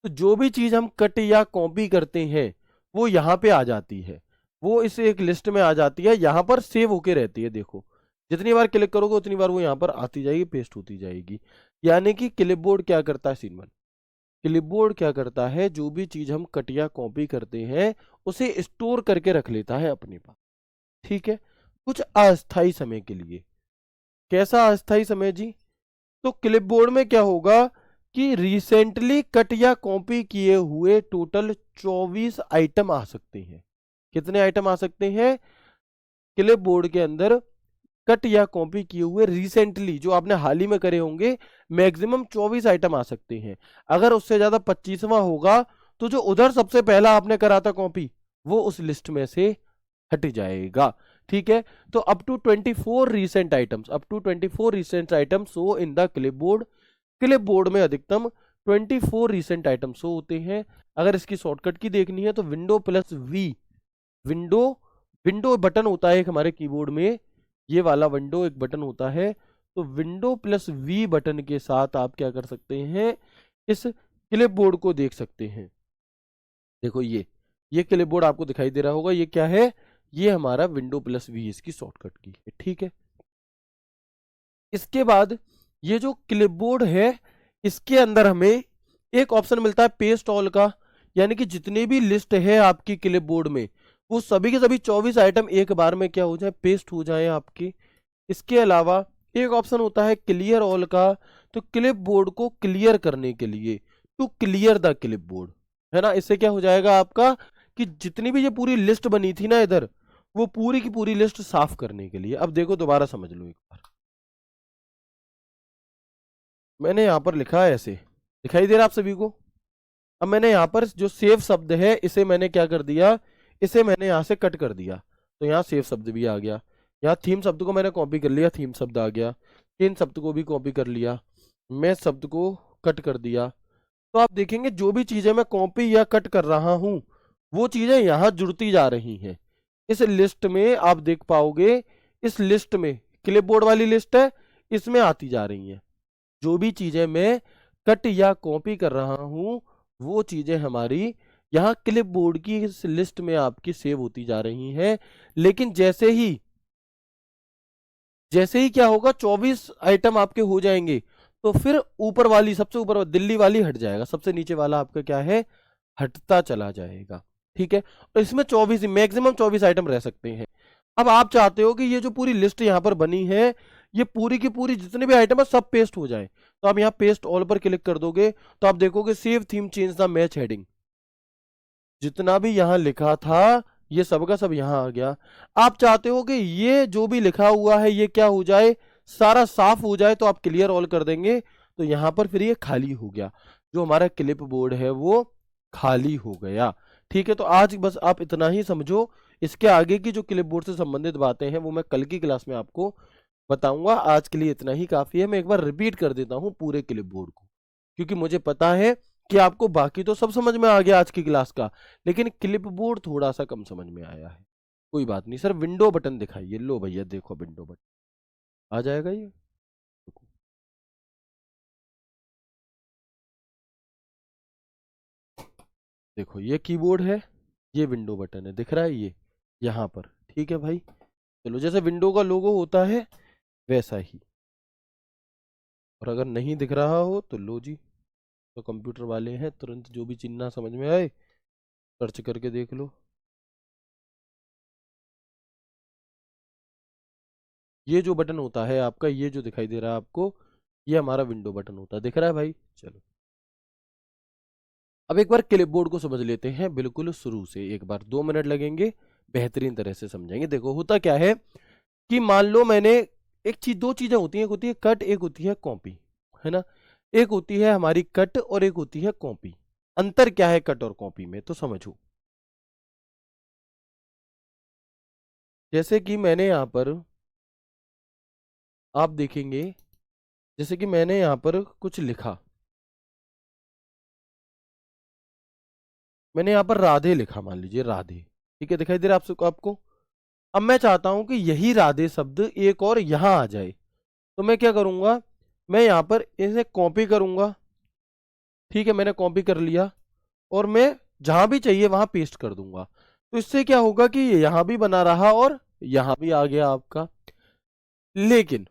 तो जो भी चीज हम कट या कॉपी करते हैं वो यहां पे आ जाती है, वो इस एक लिस्ट में आ जाती है, यहां पर सेव होके रहती है। देखो जितनी बार क्लिक करोगे उतनी बार वो यहां पर आती जाएगी, पेस्ट होती जाएगी। यानी कि क्लिपबोर्ड क्या करता है सीन वन, क्लिपबोर्ड क्या करता है, जो भी चीज हम कट या कॉपी करते हैं उसे स्टोर करके रख लेता है अपने पास। ठीक है। कुछ अस्थाई समय के लिए। कैसा अस्थाई समय जी? तो क्लिपबोर्ड में क्या होगा कि रिसेंटली कट या कॉपी किए हुए टोटल 24 आइटम आ सकते हैं। कितने आइटम आ सकते हैं क्लिपबोर्ड के अंदर? कट या कॉपी किए हुए रिसेंटली जो आपने हाल ही में करे होंगे मैक्सिमम 24 आइटम आ सकते हैं। अगर उससे ज्यादा 25वां होगा तो जो उधर सबसे पहला आपने करा था कॉपी वो उस लिस्ट में से हट जाएगा। ठीक है, तो up to 24 recent items, up to 24 recent items show in the clipboard. Clipboard में अधिकतम 24 रिसेंट आइटम्स शो होते हैं। अगर इसकी शॉर्टकट की देखनी है तो window plus V, window window button होता है एक हमारे कीबोर्ड में, ये वाला विंडो एक बटन होता है, तो विंडो प्लस वी बटन के साथ आप क्या कर सकते हैं, इस क्लिपबोर्ड को देख सकते हैं। देखो ये क्लिपबोर्ड आपको दिखाई दे रहा होगा, ये क्या है, ये हमारा विंडो प्लस वी इसकी शॉर्टकट की है। ठीक है, इसके बाद ये जो क्लिपबोर्ड है इसके अंदर हमें एक ऑप्शन मिलता है पेस्ट ऑल का, यानी कि जितनी भी लिस्ट है आपकी क्लिपबोर्ड में वो सभी के सभी 24 आइटम एक बार में क्या हो जाए, पेस्ट हो जाए आपकी। इसके अलावा एक ऑप्शन होता है क्लियर ऑल का, तो क्लिपबोर्ड को क्लियर करने के लिए टू क्लियर द क्लिपबोर्ड, है ना, इससे क्या हो जाएगा आपका कि जितनी भी ये पूरी लिस्ट बनी थी ना इधर, वो पूरी की पूरी लिस्ट साफ करने के लिए। अब देखो दोबारा समझ लो एक बार, मैंने यहां पर लिखा है ऐसे, दिखाई दे रहा है आप सभी को। अब मैंने यहाँ पर जो सेव शब्द है इसे मैंने क्या कर दिया, इसे मैंने यहाँ से कट कर दिया, तो यहाँ सेव शब्द भी आ गया। यहाँ थीम शब्द को मैंने कॉपी कर लिया, थीम शब्द आ गया। इन शब्द को भी कॉपी कर लिया, मैं शब्द को कट कर दिया। तो आप देखेंगे जो भी चीजें मैं कॉपी या कट कर रहा हूं वो चीजें यहाँ जुड़ती जा रही हैं। इस लिस्ट में आप देख पाओगे, इस लिस्ट में क्लिपबोर्ड वाली लिस्ट है, इसमें आती जा रही हैं। जो भी चीजें मैं कट या कॉपी कर रहा हूं वो चीजें हमारी यहाँ क्लिपबोर्ड की इस लिस्ट में आपकी सेव होती जा रही हैं। लेकिन जैसे ही क्या होगा, 24 आइटम आपके हो जाएंगे तो फिर ऊपर वाली, सबसे ऊपर दिल्ली वाली हट जाएगा, सबसे नीचे वाला आपका क्या है, हटता चला जाएगा। ठीक है, और इसमें 24 मैक्सिमम 24 आइटम रह सकते हैं। अब आप चाहते हो कि ये जो पूरी लिस्ट यहाँ पर बनी है ये पूरी की पूरी जितने भी आइटम है सब पेस्ट हो जाए, तो आप यहाँ पेस्ट ऑल पर क्लिक कर दोगे तो आप देखोगे save theme change the match heading, जितना भी यहाँ लिखा था ये सब का सब यहाँ आ गया। आप चाहते हो कि ये जो भी लिखा हुआ है ये क्या हो जाए, सारा साफ हो जाए, तो आप क्लियर ऑल कर देंगे, तो यहाँ पर फिर ये खाली हो गया, जो हमारा क्लिप बोर्ड है वो खाली हो गया। ठीक है, तो आज बस आप इतना ही समझो, इसके आगे की जो क्लिप बोर्ड से संबंधित बातें हैं वो मैं कल की क्लास में आपको बताऊंगा। आज के लिए इतना ही काफी है। मैं एक बार रिपीट कर देता हूँ पूरे क्लिप बोर्ड को, क्योंकि मुझे पता है कि आपको बाकी तो सब समझ में आ गया आज की क्लास का, लेकिन क्लिप बोर्ड थोड़ा सा कम समझ में आया है। कोई बात नहीं सर, विंडो बटन दिखाइए, लो भैया देखो विंडो बटन आ जाएगा ये। देखो ये कीबोर्ड है, ये विंडो बटन है, दिख रहा है ये यहाँ पर। ठीक है भाई, चलो जैसे विंडो का लोगो होता है वैसा ही, और अगर नहीं दिख रहा हो तो लो जी, तो कंप्यूटर वाले हैं, तुरंत जो भी चिन्ह समझ में आए सर्च करके देख लो। ये जो बटन होता है आपका, ये जो दिखाई दे रहा है आपको, ये हमारा विंडो बटन होता है, दिख रहा है भाई। चलो अब एक बार क्लिपबोर्ड को समझ लेते हैं बिल्कुल शुरू से, एक बार 2 मिनट लगेंगे, बेहतरीन तरह से समझेंगे। देखो होता क्या है कि मान लो मैंने एक चीज, दो चीजें होती हैं, एक होती है कट, एक होती है कॉपी, है ना। एक होती है हमारी कट और एक होती है कॉपी। अंतर क्या है कट और कॉपी में, तो समझो। जैसे कि मैंने यहां पर, आप देखेंगे जैसे कि मैंने यहां पर कुछ लिखा, मैंने यहां पर राधे लिखा, मान लीजिए राधे, ठीक है, दिखाई दे रहा है आपको। अब मैं चाहता हूं कि यही राधे शब्द एक और यहां आ जाए, तो मैं क्या करूंगा, मैं यहां पर इसे कॉपी करूंगा। ठीक है, मैंने कॉपी कर लिया और मैं जहां भी चाहिए वहां पेस्ट कर दूंगा, तो इससे क्या होगा कि ये यहां भी बना रहा और यहां भी आ गया आपका। लेकिन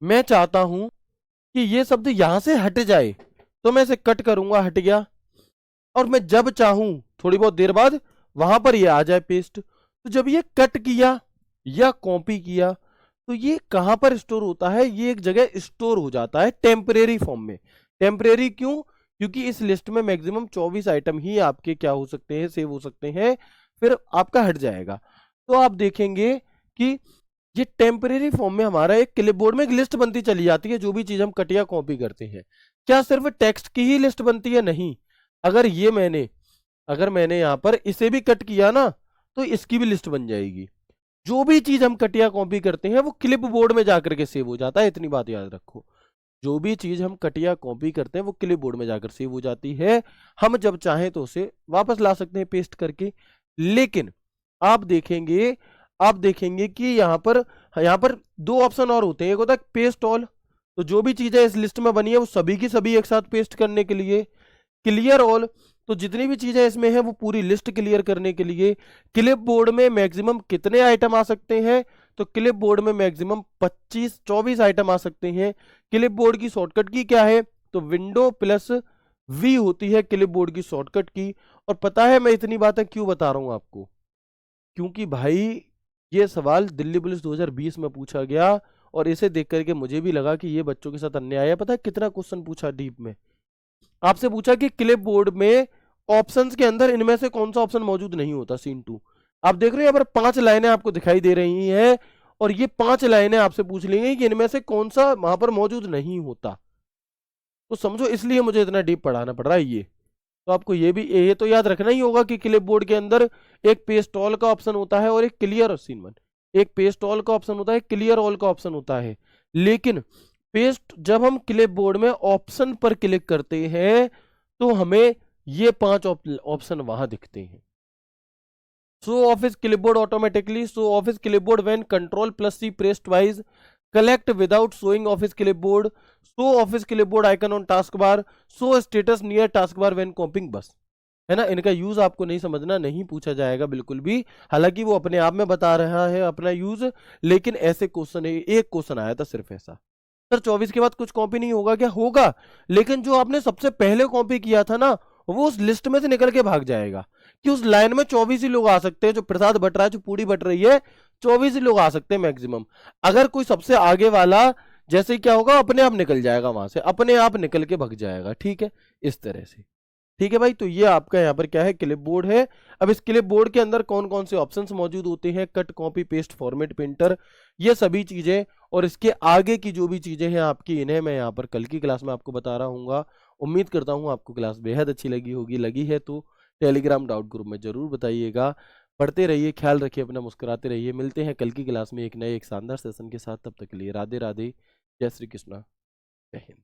मैं चाहता हूं कि ये शब्द यहां से हट जाए, तो मैं इसे कट करूंगा, हट गया, और मैं जब चाहूं थोड़ी बहुत देर बाद वहां पर ये आ जाए पेस्ट। तो जब ये कट किया या कॉपी किया तो ये कहां पर स्टोर होता है, ये एक जगह स्टोर हो जाता है टेम्परेरी फॉर्म में। टेम्परेरी क्यों, क्योंकि इस लिस्ट में मैक्सिमम 24 आइटम ही आपके क्या हो सकते हैं, सेव हो सकते हैं, फिर आपका हट जाएगा। तो आप देखेंगे कि ये टेम्परेरी फॉर्म में हमारा एक क्लिपबोर्ड में एक लिस्ट बनती चली जाती है, जो भी चीज हम कट या कॉपी करते हैं। क्या सिर्फ टेक्स्ट की ही लिस्ट बनती है? नहीं, अगर मैंने यहां पर इसे भी कट किया ना, तो इसकी भी लिस्ट बन जाएगी। जो भी चीज हम कट या कॉपी करते हैं वो क्लिप बोर्ड में जाकर के सेव हो जाता है, इतनी बात याद रखो। जो भी चीज हम कट या कॉपी करते हैं वो क्लिप बोर्ड में जाकर सेव हो जाती है। हम जब चाहें तो उसे वापस ला सकते हैं पेस्ट करके। लेकिन आप देखेंगे कि यहाँ पर दो ऑप्शन और होते हैं। एक होता है पेस्ट ऑल, तो जो भी चीजें इस लिस्ट में बनी है वो सभी की सभी एक साथ पेस्ट करने के लिए। क्लियर ऑल, तो जितनी भी चीजें इसमें है वो पूरी लिस्ट क्लियर करने के लिए। क्लिप बोर्ड में मैक्सिमम कितने आइटम आ सकते हैं? तो क्लिप बोर्ड में मैक्सिमम 24 आइटम आ सकते हैं। क्लिप बोर्ड की शॉर्टकट की क्या है? तो विंडो प्लस वी होती है क्लिप बोर्ड की शॉर्टकट की। और पता है मैं इतनी बातें क्यों बता रहा हूं आपको? क्योंकि भाई ये सवाल दिल्ली पुलिस 2020 में पूछा गया, और इसे देख करके मुझे भी लगा कि ये बच्चों के साथ अन्याय है। पता है कितना क्वेश्चन पूछा डीप में? आपसे पूछा कि क्लिप बोर्ड में ऑप्शंस के अंदर इनमें से कौन सा ऑप्शन मौजूद नहीं होता। सीन 2 आप देख रहे हो, यहाँ पर 5 लाइनें आपको दिखाई दे रही हैं, और ये 5 लाइनें आपसे पूछ ली गई कि इनमें से कौन सा वहां पर मौजूद नहीं होता। तो समझो इसलिए मुझे इतना डीप पढ़ाना पड़ रहा है ये। तो आपको ये तो याद रखना ही होगा कि क्लिप बोर्ड के अंदर एक पेस्ट ऑल का ऑप्शन होता है और एक क्लियर सीन 1। एक पेस्ट ऑल का ऑप्शन होता है, क्लियर ऑल का ऑप्शन होता है। लेकिन पेस्ट जब हम क्लिप बोर्ड में ऑप्शन पर क्लिक करते हैं तो हमें ये 5 ऑप्शन वहां दिखते हैं। Show office clipboard automatically, show office clipboard when control plus C pressed twice, collect without showing office clipboard, show office clipboard icon on task bar, show status near task bar when copying. बस है ना, इनका use आपको नहीं समझना, नहीं पूछा जाएगा बिल्कुल भी। हालांकि वो अपने आप में बता रहा है अपना यूज, लेकिन ऐसे क्वेश्चन एक क्वेश्चन आया था सिर्फ ऐसा। सर 24 के बाद कुछ कॉपी नहीं होगा क्या? होगा, लेकिन जो आपने सबसे पहले कॉपी किया था ना वो उस लिस्ट में से निकल के भाग जाएगा। कि उस लाइन में 24 ही लोग आ सकते हैं, जो प्रसाद बट रहा है, जो पूरी बट रही है, 24 ही लोग आ सकते हैं मैक्सिमम। अगर कोई सबसे आगे वाला जैसे क्या होगा, अपने आप निकल जाएगा वहां से, अपने आप निकल के भाग जाएगा। ठीक है, इस तरह से। ठीक है भाई, तो ये आपका यहाँ पर क्या है, क्लिप बोर्ड है। अब इस क्लिप बोर्ड के अंदर कौन कौन से ऑप्शंस मौजूद होते हैं? Cut, copy, paste, format, printer, ये सभी चीजें। और इसके आगे की जो भी चीजें हैं आपकी, इन्हें मैं यहाँ पर कल की क्लास में आपको बता रहा हूँ। उम्मीद करता हूँ आपको क्लास बेहद अच्छी लगी होगी। लगी है तो टेलीग्राम डाउट ग्रुप में जरूर बताइएगा। पढ़ते रहिए, ख्याल रखिए अपना, मुस्कुराते रहिए। मिलते हैं कल की क्लास में एक नए एक शानदार सेशन के साथ। तब तक के लिए राधे राधे, जय श्री कृष्णा, जय हिंद।